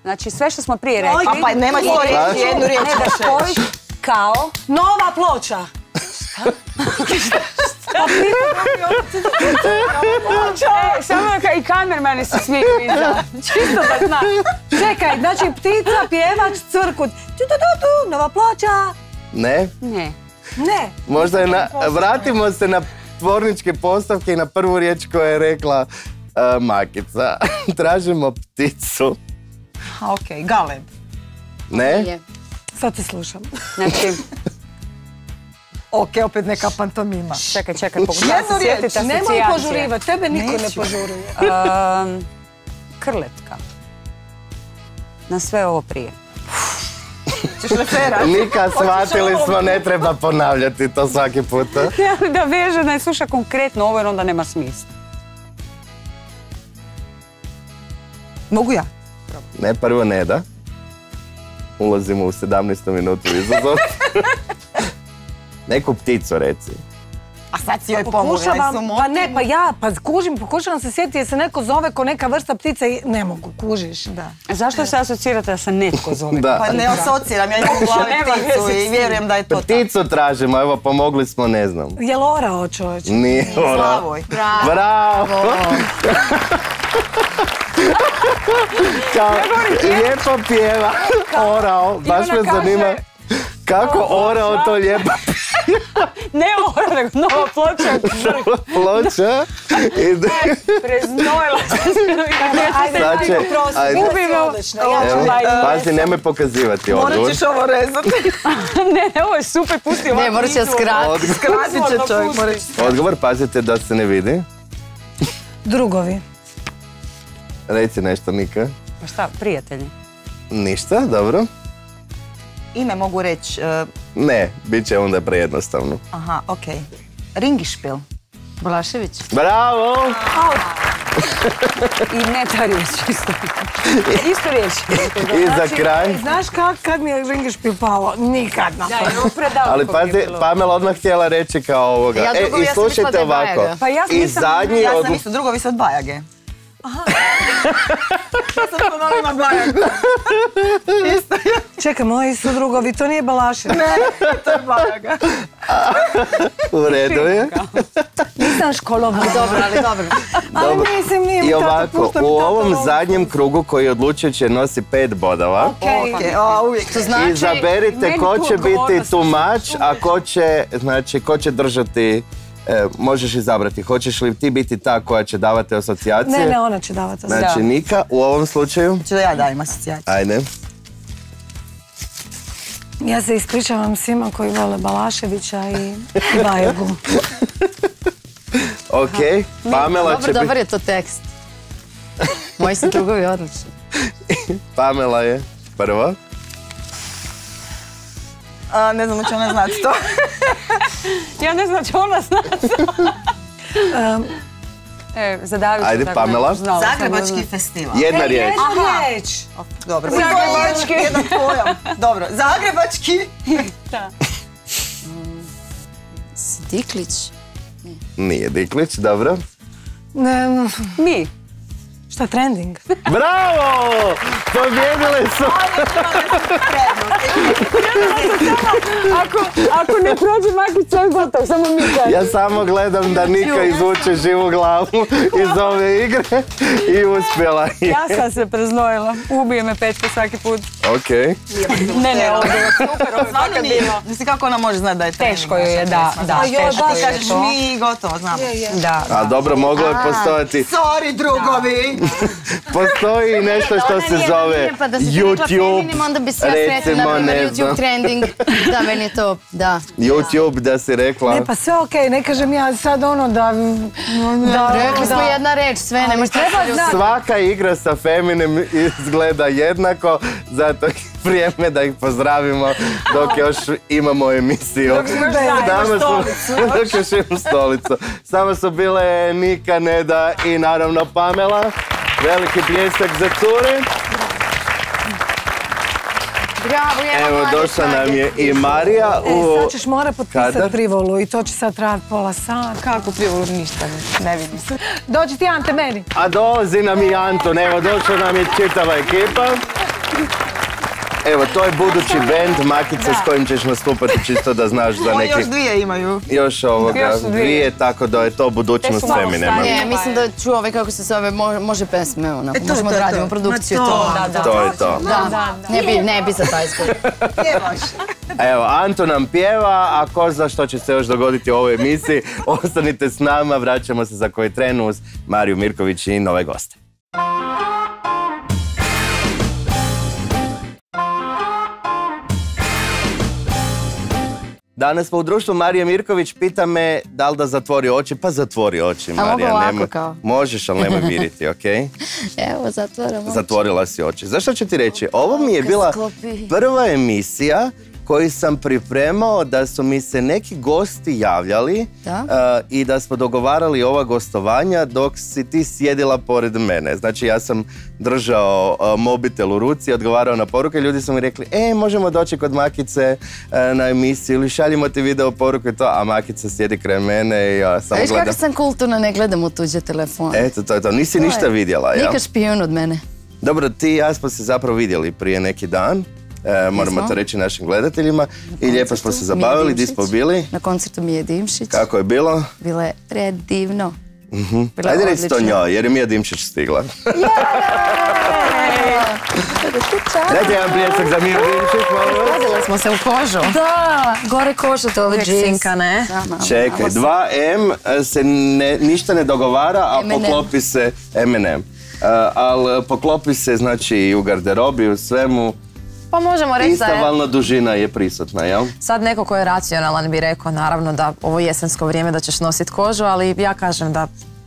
Znači, sve što smo prije rekli... A pa nemoj to reći, jednu riječ Ne da spojiš kao... Nova ploča. Samo i kamermani se smiju iza. Čisto da zna. Čekaj, znači ptica, pjevač, cvrkut. Nova ploča. Ne? Ne. Ne. Možda je vratimo se na tvorničke postavke i na prvu riječ koju je rekla Makica. Tražimo pticu. Okej, galeb. Ne? Sad te slušam. Znači... Okej, opet neka pantomima. Čekaj, pokušaj se sjetiti asocijacije. Nemoj požurivati, tebe niko ne požuruje. Krletka. Na sve ovo prije. Nika, shvatili smo, ne treba ponavljati to svaki puta. Da veže, ne sluša konkretno ovo jer onda nema smisla. Mogu ja? Ne, prvo ne da. Ulazimo u 17. minutu izazov. Neku pticu, reci. A sad si joj pomoći, Pa kužim, pokušavam se sjetiti jer se neko zove ko neka vrsta ptice i ne mogu, kužiš. Zašto se asocirate da se netko zove? Pa ne asociram, ja imam u glavi pticu i vjerujem da je to tako. Pticu tražimo, evo pomogli smo, ne znam. Je li orao, čovječ? Nije orao. Slavoj. Bravo! Lijepo pjeva. Orao, baš me zanima. Kako orao to lijepo pjeva? Ne orao, nego nova ploča. Ploča? Preznojila se. Ajde, pazi, nemoj pokazivati odgovor. Morat ćeš ovo rezati. Ne, ovo je super, pusti ovako. Ne, morat će skratiti. Skratit će čovjek. Odgovor, pazite da se ne vidi. Drugovi. Reci nešto, Nika. Pa šta, prijatelji? Ništa, dobro. Ime mogu reći... Ne, bit će onda prejednostavno. Aha, okej. Ringišpil. Balašević. Bravo! I ne ta riječ, isto riječ. I za kraj. Znaš kak mi je ringišpil palo? Nikad na to. Ali pazi, Pamela odmah htjela reći kao ovoga. I slušajte ovako. I zadnji... Ja sam isto drugovi su od Bajage. Aha. Ja sam ponovila Bajagu. Čekaj, moji su drugovi, to nije Balašević. Ne, to je Bajaga. U redu je. Nisam školovana. Dobro, ali dobro. Ali mislim, nije mi I tato ovako, pušta mi u tato ovom nogu. zadnjem krugu koji je odlučujući nosi 5 bodova. Uvijek. Izaberite ko će biti tumač, a ko će držati. Možeš izabrati, hoćeš li ti biti ta koja će davati asocijacije? Ne, ona će davati asocijacije. Znači Nika, u ovom slučaju? Ću da ja dajem asocijacije. Ajde. Ja se ispričavam svima koji vole Balaševića i Bajagu. Okej, Pamela će biti... Dobar je to tekst. Moji su drugovi odlični. Pamela je prva. Ne znam, će ona znati to. Ja ne znam će ona znati. Ajde, Pamela. Zagrebački festival. Jedna riječ. Jedna riječ. Dobro. Zagrebački. Jedan pojam. Dobro. Zagrebački. Diklić. Nije Diklić, dobro. Mi. Šta, trending? Bravo! Pobjedile su! Ako ne prođe Makica, je gotov, samo mi kažem. Ja samo gledam da Nika izvuče živu glavu iz ove igre i uspjela. Ja sam se preznojila. Ubije me Pečka svaki put. Okej. Ne, ovo je super, ovo je Stvarno nije. Mislim, kako ona može znati da je trening? teško joj je, da, teško joj je Kažeš to. mi i gotovo, znamo. A dobro, moglo je postojati. Sorry, drugovi! Postoji nešto što se zove Pa da si ti rekla YouTube, feminim, onda bi se ja sretila, recimo, na primjer, ne znam. YouTube trending. Da, meni je to, da. YouTube, da si rekla. Ne, pa sve okej, ne kažem ja sad ono da... Rekli smo jedna reč, sve, ne možeš treba znati. Svaka igra sa feminim izgleda jednako, zato je vrijeme da ih pozdravimo dok još imamo emisiju. Dok još imam stolicu. Samo su bile Nika, Neda i naravno Pamela. Veliki pljesak za cure. Bravo, Evo, došla nam je i Marija Sad ćeš morat potpisati privolu i to će sad trajati pola sata. Kako privolu? Ništa ne vidim. Dođi ti Ante meni. A dolazi nam i Anton, evo došla nam je čitava ekipa. Evo, to je budući band Makice s kojim ćeš nastupati, čisto da znaš za neki... Još dvije imaju. Još dvije, tako da je to budućnost feminema. Ne, mislim da ću kako se zove, može pesme, možemo da radimo produkciju. To je to. Ne bi za taj skor. Evo, Anton nam pjeva, a ko zna što će se još dogoditi u ovoj emisiji, ostanite s nama, vraćamo se za koji tren uz Mariju Mirković i nove goste. Danas smo u društvu Marije Mirković, pita me da li da zatvori oči, pa zatvori oči, Marija. A mogu ovako kao? Možeš, ali nemoj viriti, okej? Evo, zatvaram oči. Zatvorila si oči. Zašto ću ti reći? Ovo mi je bila prva emisija koju sam pripremao da su mi se neki gosti javljali i da smo dogovarali ova gostovanja dok si ti sjedila pored mene. Znači ja sam držao mobitel u ruci, odgovarao na poruke, ljudi su mi rekli možemo doći kod Makice na emisiju ili šaljimo ti video poruke i to, a Makica sjedi kraj mene i ja samo gledam. Viš kako sam kulturna, ne gledam u tuđe telefone. Eto, to je to. Nisi ništa vidjela, jel? Nikad špijun od mene. Dobro, ti i ja smo se zapravo vidjeli prije neki dan. Moramo to reći našim gledateljima. I lijepo smo se zabavili. Gdje smo bili? Na koncertu Mije Dimšić. Kako je bilo? Bilo je predivno. Ajde reći to njoj, jer je Mija Dimšić stigla. Dajte jedan pljesak za Miju Dimšić, molim vas. Uzeli smo se u kožu. Da, gore kožu, to ove džinska, ne? Čekaj, 2M se ništa ne dogovara, a poklopi se M&M. Ali poklopi se, znači, i u garderobi, u svemu. Pa možemo reći da je... Ista valna dužina je prisutna, jel? Sad neko ko je racionalan bi rekao, naravno, da ovo jesensko vrijeme da ćeš nositi kožu, ali ja kažem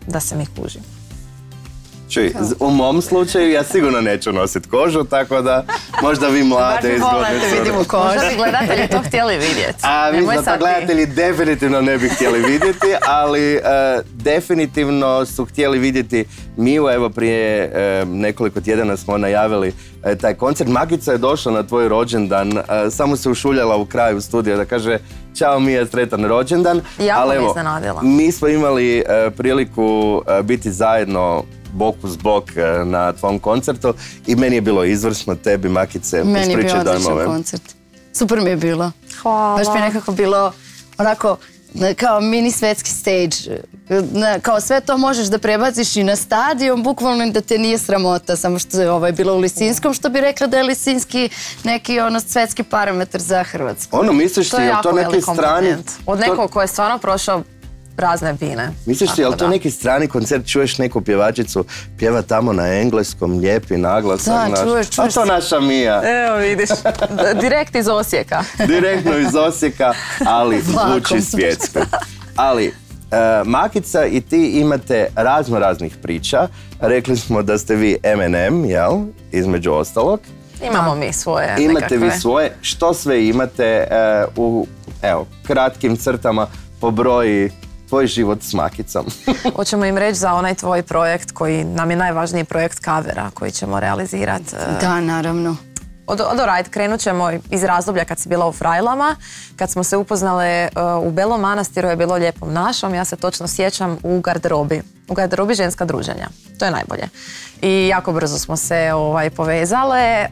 da se mi kuži. Čuj, u mom slučaju ja sigurno neću nositi kožu, tako da možda vi mlade i zgodne cure. Možda bi gledatelji to htjeli vidjeti. A mislim da gledatelji definitivno ne bi htjeli vidjeti, ali definitivno su htjeli vidjeti Miju. Evo prije nekoliko tjedana smo najavili taj koncert. Makica je došla na tvoj rođendan, samo se ušuljala u kraju studija da kaže čao Mija, sretan rođendan. Jako mi iznenadila. Mi smo imali priliku biti zajedno bok uz bok na tvom koncertu i meni je bilo izvrsno. Tebi, Makice, meni je bio odličan koncert. Super mi je bilo. Hvala. Baš mi je nekako bilo onako kao mini svetski stage. Kao sve to možeš da prebaciš i na stadion, bukvalno da te nije sramota, samo što je bilo u Lisinskom, što bi rekla da je Lisinski neki svetski parametar za Hrvatsku. Misliš ti, je to neki strani... Od nekog ko je stvarno prošao razne bine. Misliš ti, je li to neki strani koncert, čuješ neku pjevačicu, pjeva tamo na engleskom, lijepi naglasak naš. Čuješ. A to naša Mija. Evo vidiš, direkt iz Osijeka. Direktno iz Osijeka, ali zvuči svjetsko. Ali, Makica i ti imate raznih priča. Rekli smo da ste vi M&M, jel? Između ostalog. Imamo mi svoje Imate vi svoje. Što sve imate u, kratkim crtama po broji tvoj život s Makicom? Hoćemo im reći za onaj tvoj projekt koji nam je najvažniji projekt covera koji ćemo realizirati. Da, naravno. Krenut ćemo iz razdoblja kad si bila u Frajlama, kad smo se upoznale u Belom Manastiru je bilo Lijepom našom, ja se točno sjećam u garderobi u garderobi ženska druženja. To je najbolje. I jako brzo smo se povezale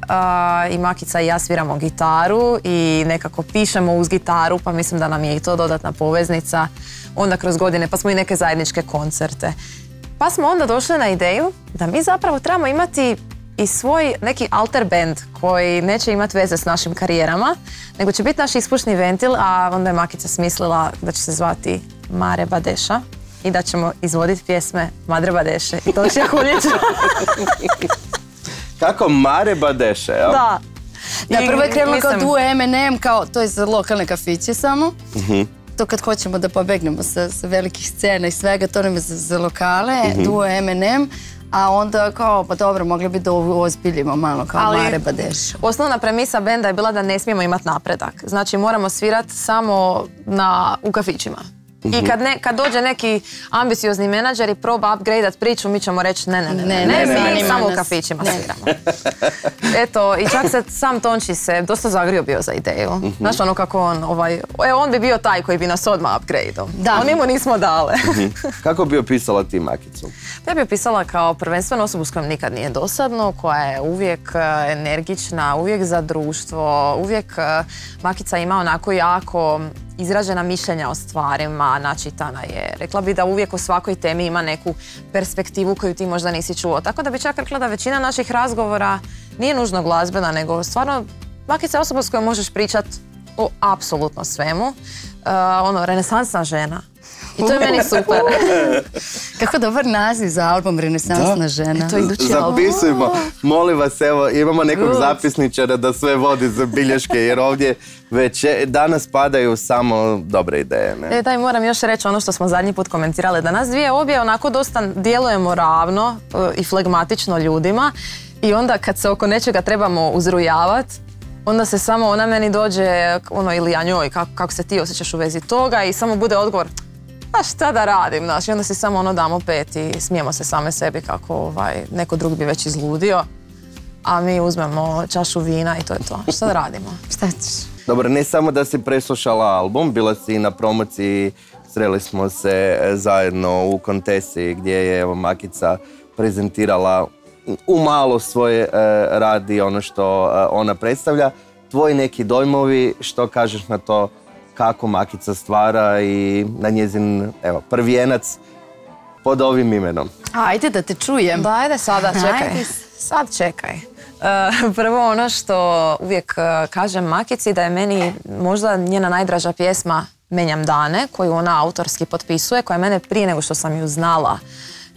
i Makica i ja sviramo gitaru i nekako pišemo uz gitaru, pa mislim da nam je i to dodatna poveznica. Onda kroz godine, pa smo i neke zajedničke koncerte. Pa smo onda došli na ideju da mi zapravo trebamo imati i svoj neki alter band koji neće imati veze s našim karijerama, nego će biti naš ispušni ventil, a onda je Makica smislila da će se zvati Mare Badeša i da ćemo izvoditi pjesme Madre Badeše i Tošija Huljića. Kako Mare Badeše, jel? Da. Da, prvo je krenulo kao duo M&M, to je za lokalne kafiće samo. To kad hoćemo da pobegnemo sa velikih scena i svega, to nam je za lokale, duo M&M. A onda kao, pa dobro, mogli bi da ozbiljimo malo kao Mare Badeša. Osnovna premisa benda je bila da ne smijemo imati napredak. Znači moramo svirati samo u kafićima. I kad dođe neki ambiciozni menadžer i proba upgradeat priču, mi ćemo reći ne, mi samo u kafićima sviramo. Eto, i čak se sam Tonči se dosta zagrio bio za ideju. Znaš ono kako on bi bio taj koji bi nas odmah upgradeao. Oni mu nismo dale. Kako bi opisala ti Makicu? Ja bi opisala kao prvenstveno osobu s kojom nikad nije dosadno, koja je uvijek energična, uvijek za društvo, uvijek Makica ima onako jako izražena mišljenja o stvarima, načitana je. Rekla bi da uvijek o svakoj temi ima neku perspektivu koju ti možda nisi čuo. Tako da bi čak rekla da većina naših razgovora nije nužno glazbena, nego stvarno Makica je osoba s kojom možeš pričati o apsolutno svemu. Renesansna žena. I to je meni super. Kako dobar naziv za album Renesansna žena. Zapisujemo. Molim vas, evo, imamo nekog zapisničara da sve vodi za bilješke, jer ovdje već danas padaju samo dobre ideje. Daj, moram još reći ono što smo zadnji put komentirali, da nas dvije obje onako dosta djelujemo ravno i flegmatično ljudima i onda kad se oko nečega trebamo uzrujavati, onda se samo ona meni dođe, ili ja njoj, kako se ti osjećaš u vezi toga i samo bude odgovor, a šta da radim, znaš, i onda si samo damo pet i smijemo se same sebi kako neko drugi bi već izludio, a mi uzmemo čašu vina i to je to. Šta da radimo? Šta ćeš? Dobro, ne samo da si preslušala album, bila si na promociji, sreli smo se zajedno u Kontesi gdje je Makica prezentirala u malo svoje rad i ono što ona predstavlja. Tvoji neki dojmovi, što kažeš na to kako Makica stvara i na njezin prvijenac pod ovim imenom? Ajde da te čujem. Da, ajde sada, čekaj. Sad čekaj. Prvo ono što uvijek kažem Makici da je meni možda njena najdraža pjesma Menjam dane, koju ona autorski potpisuje, koja je mene prije nego što sam ju znala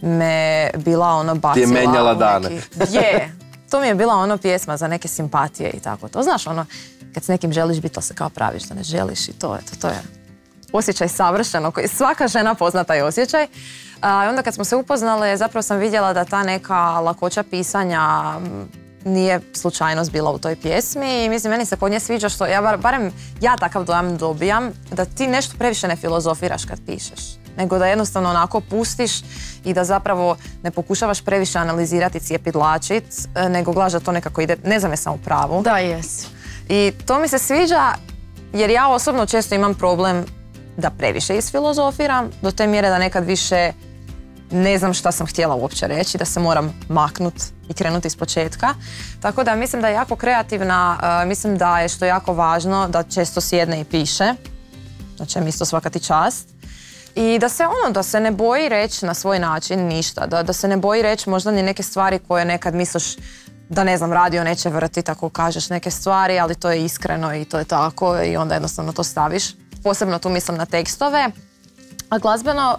me bila bacila. Ti je menjala dane. Je. To mi je bila pjesma za neke simpatije i tako to. Znaš kad s nekim želiš biti, to se kao praviš da ne želiš i to je osjećaj savršeno koji svaka žena pozna taj osjećaj. Onda kad smo se upoznale, zapravo sam vidjela da ta neka lakoća pisanja nije slučajnost bila u toj pjesmi i mislim, meni se kod nje sviđa što barem ja takav dojam dobijam, da ti nešto previše ne filozofiraš kad pišeš, nego da jednostavno onako pustiš i da zapravo ne pokušavaš previše analizirati, cijepidlačit, nego gledaš da to nekako ide, ne znam jesam u pravu. Da, jesi. I to mi se sviđa jer ja osobno često imam problem da previše isfilozofiram, do te mjere da nekad više ne znam šta sam htjela uopće reći, da se moram maknut i krenuti iz početka. Tako da mislim da je jako kreativna, mislim da je što je jako važno da često sjedne i piše, znači mi isto svaka ti čast. I da se ne boji reći na svoj način ništa, da se ne boji reći možda ni neke stvari koje nekad misliš da ne znam, radio neće vrtiti ako kažeš neke stvari, ali to je iskreno i to je tako i onda jednostavno to staviš. Posebno tu mislim na tekstove. A glazbeno,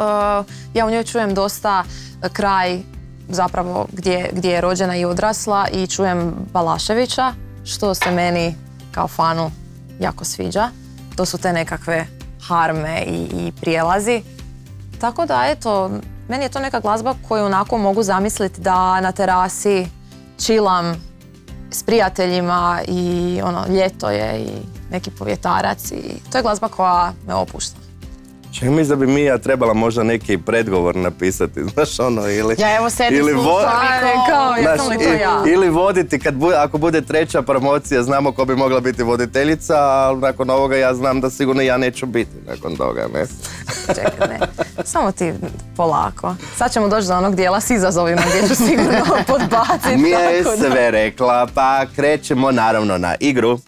ja u njoj čujem dosta kraj zapravo gdje je rođena i odrasla i čujem Balaševića, što se meni kao fanu jako sviđa. To su te nekakve harme i prijelazi. Tako da, eto, meni je to neka glazba koju onako mogu zamisliti da na terasi čilam s prijateljima i ljeto je i neki povjetarac i to je glazba koja me opušta. Čak mislim da bi Mija trebala možda neki predgovor napisati, znaš ono, ili... Ja evo sedim ili voditi, ako bude treća promocija, znamo ko bi mogla biti voditeljica, ali nakon ovoga ja znam da sigurno ja neću biti nakon toga, ne? Čekaj, ne. Samo ti polako. Sad ćemo doći do onog dijela s izazovima gdje ću sigurno podbaciti. Mija je sve rekla, pa krećemo naravno na igru.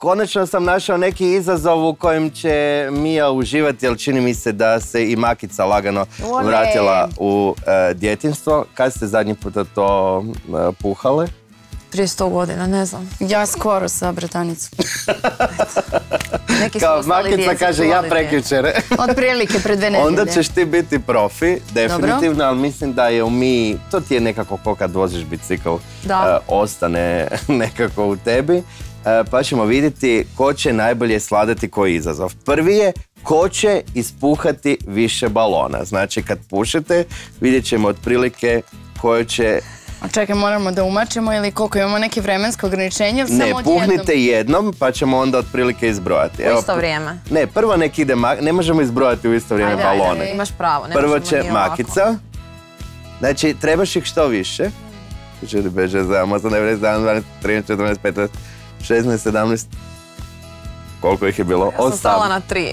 Konačno sam našao neki izazov u kojem će Mija uživati, jer čini mi se da se i Makica lagano vratila u djetinjstvo. Kad ste zadnji puta to puhale? Prije 100 godina, ne znam. Ja skoro sa bratanicom. Kao Makica kaže, ja prekjučer. Otprilike, pred 2 nedelje. Onda ćeš ti biti profi, definitivno, ali mislim da je u Miji, to ti je nekako ko kad voziš bicikl, ostane nekako u tebi. Pa ćemo vidjeti ko će najbolje sladati koji izazov. Prvi je ko će ispuhati više balona. Znači kad pušete vidjet ćemo otprilike koje će... A čekaj, moramo da umačimo ili koliko imamo neke vremensko ograničenje? Ne, puhnite jednom pa ćemo onda otprilike izbrojati. U isto vrijeme? Ne, prvo nek ide, ne možemo izbrojati u isto vrijeme balone. Ajde, imaš pravo. Prvo će Makica. Znači trebaš ih što više. 4, 5, 6, 7, 8, 9, 10, 11, 12, 13, 14, 15... 16, 17, koliko ih je bilo? Ja sam stala na 3.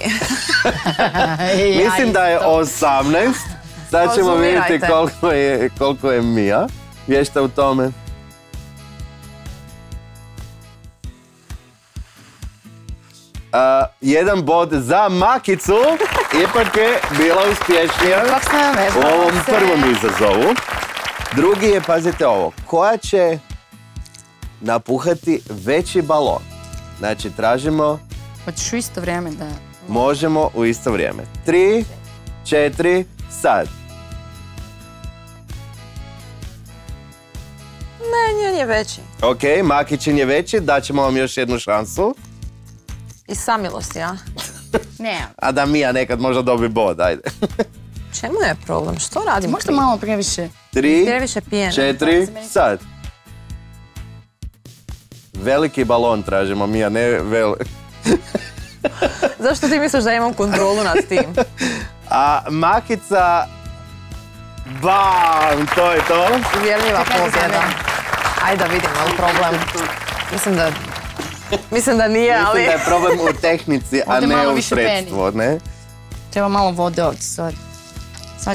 Mislim da je 18. Sad ćemo vidjeti koliko je Mija vješta u tome. Jedan bod za Makicu, ipak je bila uspješnija u ovom prvom izazovu. Drugi je, pazite ovo, koja će napuhati veći balon. Znači, tražimo... Hoćeš u isto vrijeme, da... Možemo u isto vrijeme. 3, 4, sad. Ne, njen je veći. Ok, Makićin je veći, daćemo vam još jednu šansu. I samilosti, ja? Ne. A da Mija nekad možda dobi bod, ajde. Čemu je problem? Što radimo? Možda malo previše. 3, 4, sad. Veliki balon tražimo, Mija, ne Zašto ti misliš da imam kontrolu nad tim? A Makica... Bam! To je to. Uvjerljiva pobjeda. Ajde da vidimo, je li problem? Mislim da nije, ali... Mislim da je problem u tehnici, a ne u sredstvu, ne? Treba malo vode ovdje, sorry.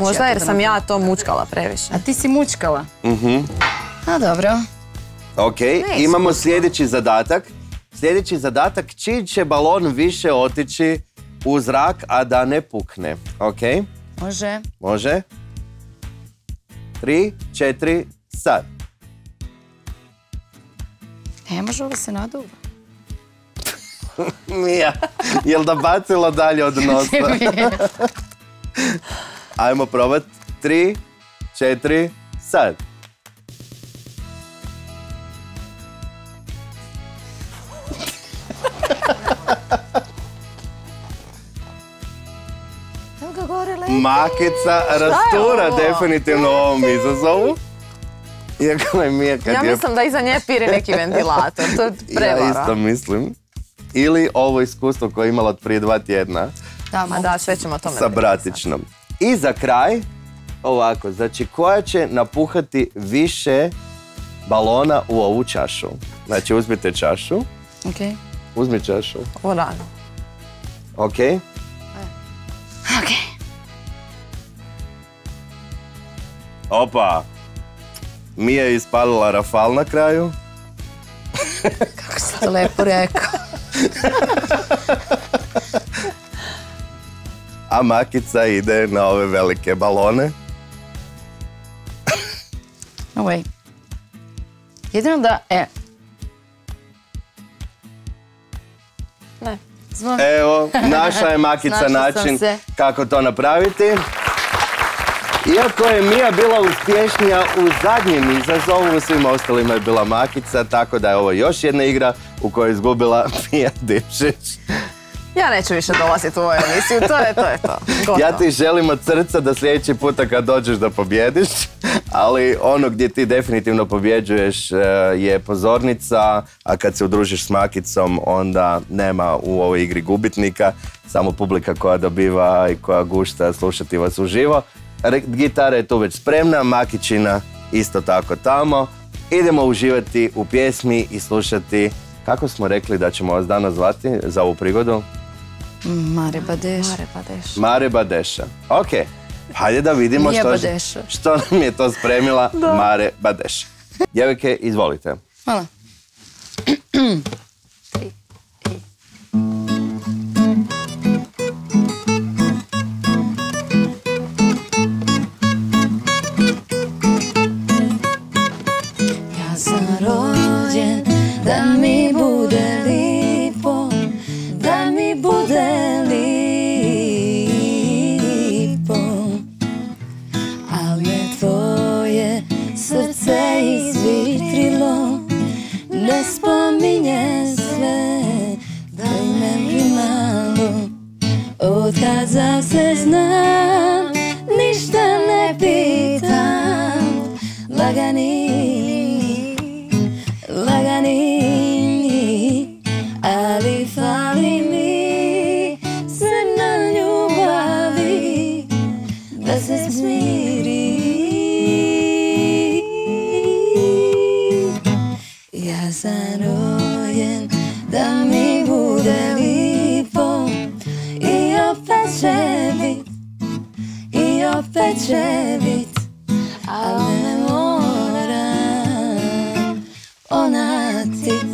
Možda jer sam ja to mučkala previše. A ti si mučkala? A dobro. Ok, imamo sljedeći zadatak. Sljedeći zadatak, čiji će balon više otići u zrak, a da ne pukne. Ok? Može. Može. 3, 4, sad. Ne može ovo se naduva. Mija, jel da bacila dalje od nosa? Ajmo probat. 3, 4, sad. Makica rastura definitivno u ovom izazovu. Iako je Mija kad je... Ja mislim da iza nje piri neki ventilator, to je prevara. Ja isto mislim. Ili ovo iskustvo koje je imala od prije 2 tjedna. Da, sve ćemo o tome sa bratičnom. I za kraj, ovako, znači koja će napuhati više balona u ovu čašu. Znači uzmite čašu. Ok. Uzmi čašu. Ovo rano. Ok. Ok. Opa. Mija je ispalila Rafal na kraju. Kako si to lepo rekao. A Makica ide na ove velike balone. No way. Jedino da... Ne. Evo, naša je Makica način kako to napraviti. Iako je Mija bila uspješnija u zadnjem izazovu, u svim ostalima je bila Makica, tako da je ovo još jedna igra u kojoj je izgubila Mija Divšić. Ja neću više dolaziti u ovu emisiju, to je to. Gotovo. Ja ti želim od srca da sljedeći puta kad dođeš da pobjediš, ali ono gdje ti definitivno pobjeđuješ je pozornica, a kad se udružiš s Makicom onda nema u ovoj igri gubitnika, samo publika koja dobiva i koja gušta slušati vas uživo. Gitara je tu već spremna, Makićina isto tako tamo. Idemo uživati u pjesmi i slušati, kako smo rekli da ćemo vas danas zvati za ovu prigodu? Mare Badeša. Mare Badeša. Ok, hajde da vidimo što nam je to spremila Mare Badeša. Djevojke, izvolite. Hvala. Ja sam rođen da mi bude lipo, da mi bude lipo, al me tvoje srce izvitrilo, ne spominje sve da me primalo. Od kad za se znam, ništa ne pitam, lagani, ali fali mi crna ljubavi da se smiri. Ja sam rođen da mi bude lipo i opet će bit, ali ne moram onatit.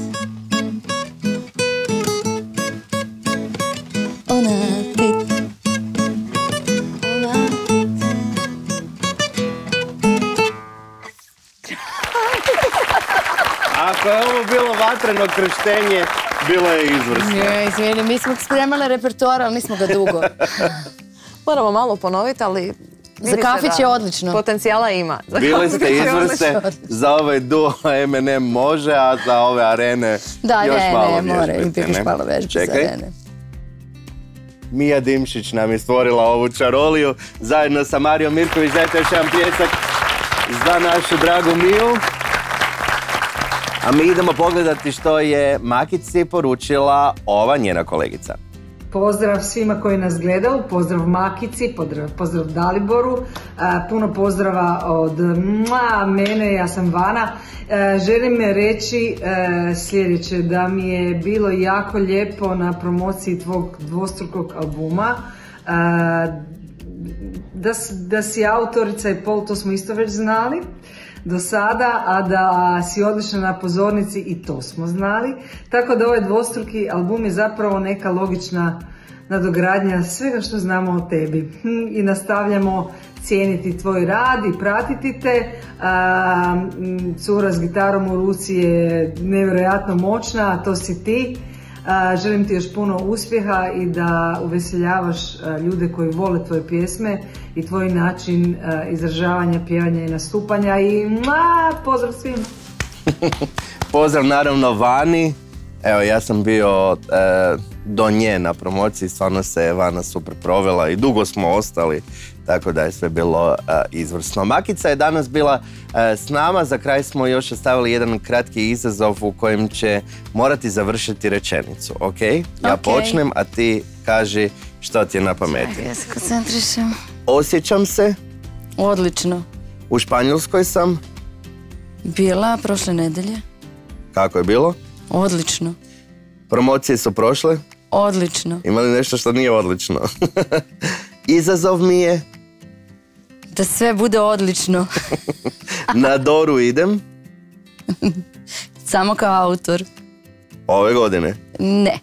Ako je ovo bilo vatreno krštenje, bilo je izvrsno. Izvini, mi smo spremali repertoar, ali nismo ga dugo. Moramo malo ponoviti, ali za kafić je odlično. Potencijala ima. Bili ste izvrsne, za ovaj duo M&M može, a za ove arene još malo vježbite. Još malo vježbite za arene. Mija Dimšić nam je stvorila ovu čaroliju zajedno sa Marijom Mirković. Dajte još jedan pljesak za našu dragu Miju. A mi idemo pogledati što je Makici poručila ova njena kolegica. Pozdrav svima koji nas gledaju, pozdrav Makici, pozdrav Daliboru, puno pozdrava od mene, ja sam Vana. Želim reći sljedeće, da mi je bilo jako lijepo na promociji tvog dvostrukog albuma, da si autorica i Pol, to smo isto već znali do sada, a da si odlična na pozornici i to smo znali. Tako da ovaj dvostruki album je zapravo neka logična nadogradnja svega što znamo o tebi. I nastavljamo cijeniti tvoj rad i pratiti te. Cura s gitarom u ruci je nevjerojatno moćna, a to si ti. Želim ti još puno uspjeha i da uveseljavaš ljude koji vole tvoje pjesme i tvoj način izražavanja, pjevanja i nastupanja. I pozdrav svima! Pozdrav naravno Vani. Evo, ja sam bio do nje na promociji, stvarno se Vana super provela i dugo smo ostali, tako da je sve bilo izvrsno. Makica je danas bila s nama, za kraj smo još ostavili jedan kratki izazov u kojem će morati završiti rečenicu, ok? Ja počnem, a ti kaži što ti je na pameti. Čekaj, ja se koncentrišem. Osjećam se. Odlično. U Španjolskoj sam. Bila prošle nedelje. Kako je bilo? Odlično. Promocije su prošle? Odlično. Ima li nešto što nije odlično? Izazov mi je? Da sve bude odlično. Na Doru idem? Samo kao autor. Ove godine? Ne.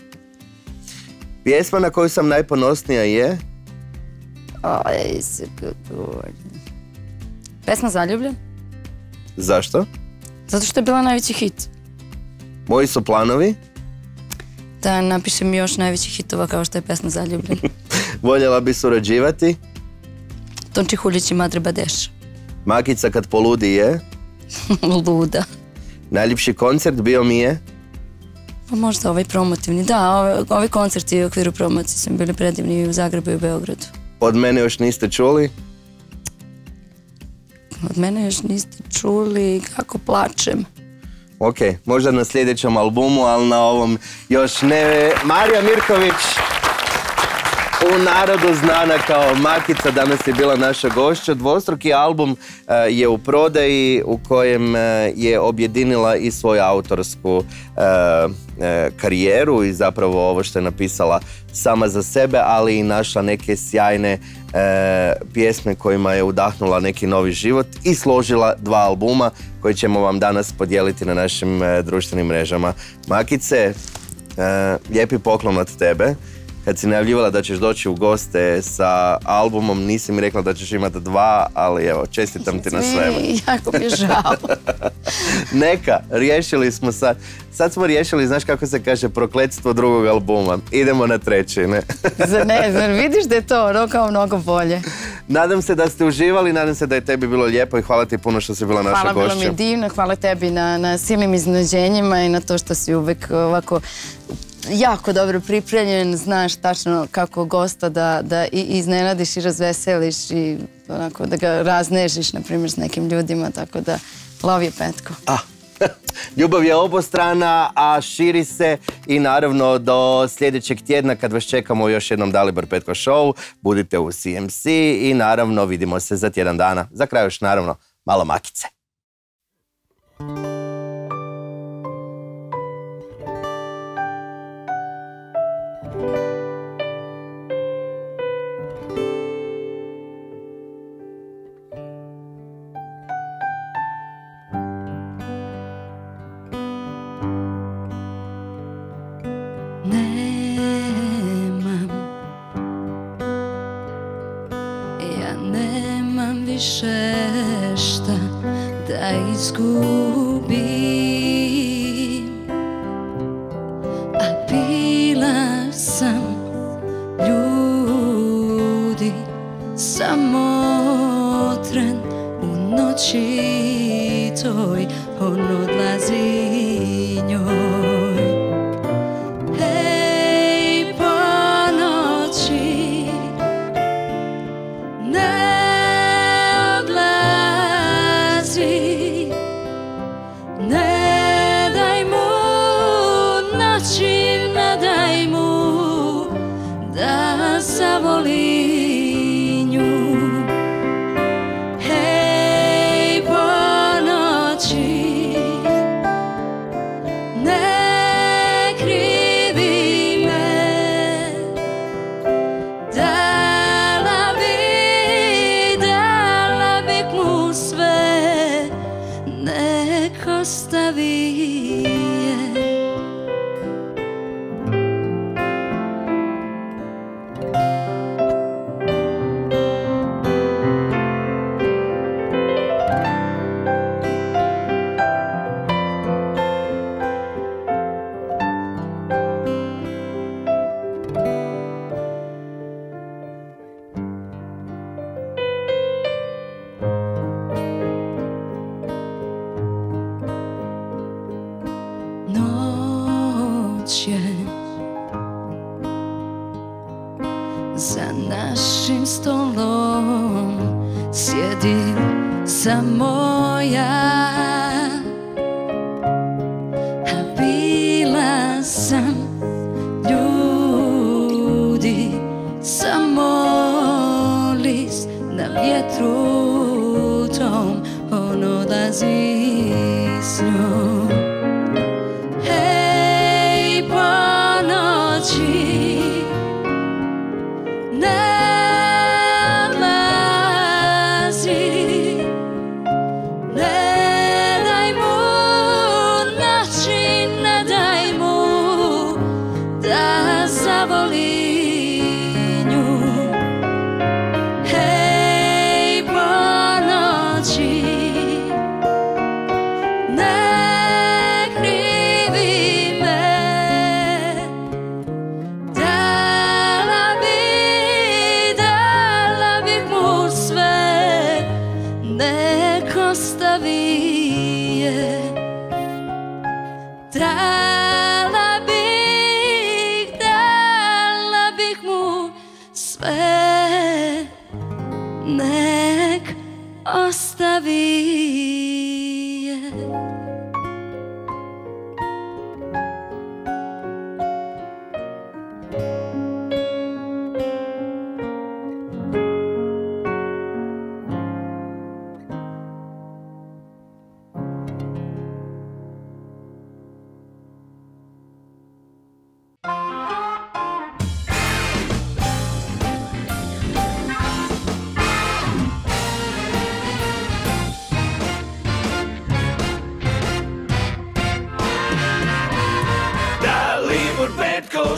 Pjesma na koju sam najponosnija je? Pesma Zaljubljen. Zašto? Zato što je bila najveći hit. Moji su planovi? Da napišem još najvećih hitova kao što je pesma Zaljubljen. Voljela bi surađivati? Tonči Huljić i Mare Badeša. Makica kad poludi je? Luda. Najljepši koncert bio mi je? Pa možda ovaj promotivni, da, ovi koncerti u okviru promocije su bili predivni i u Zagrebu i u Beogradu. Od mene još niste čuli? Od mene još niste čuli kako plačem. Ok, možda na sljedećem albumu, ali na ovom još ne. Marija Mirković, u narodu znana kao Makica, danas je bila naša gošća. Dvostruki album je u prodaji u kojem je objedinila i svoju autorsku karijeru i zapravo ovo što je napisala sama za sebe, ali i našla neke sjajne pjesme kojima je udahnula neki novi život i složila 2 albuma koje ćemo vam danas podijeliti na našim društvenim mrežama. Makice, lijepi poklon od tebe. Kad si najavljivala da ćeš doći u goste sa albumom, nisi mi rekla da ćeš imati 2, ali evo, čestitam ti na svemu. Jako mi je žao. Neka, riješili smo sad smo riješili, znaš kako se kaže, prokletstvo drugog albuma. Idemo na 3, ne? Zar vidiš da je to kao mnogo bolje? Nadam se da ste uživali, nadam se da je tebi bilo lijepo i hvala ti puno što si bila naša gošća. Hvala, bilo mi je divno, hvala tebi na silnim iznenađenjima i na to što si uvek ovako jako dobro pripremljen, znaš tačno kako gosta da i iznenadiš i razveseliš i onako da ga raznežiš, na primjer, s nekim ljudima, tako da love je Petko. Ljubav je obostrana, a širi se i naravno do sljedećeg tjedna kad vas čekamo u još jednom Dalibor Petko show. Budite u CMC i naravno vidimo se za tjedan dana. Za kraj još naravno malo Makice. Više šta da izgubim, a bila sam ljudi samotren u noći toj, on odlazi njoj. Hej, po noći za našim stolom sjedim samo ja, a bila sam ljudi samo list na vjetru tom, on odlazi s njom. Hej, po noći ne odlazi, ne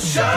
Shut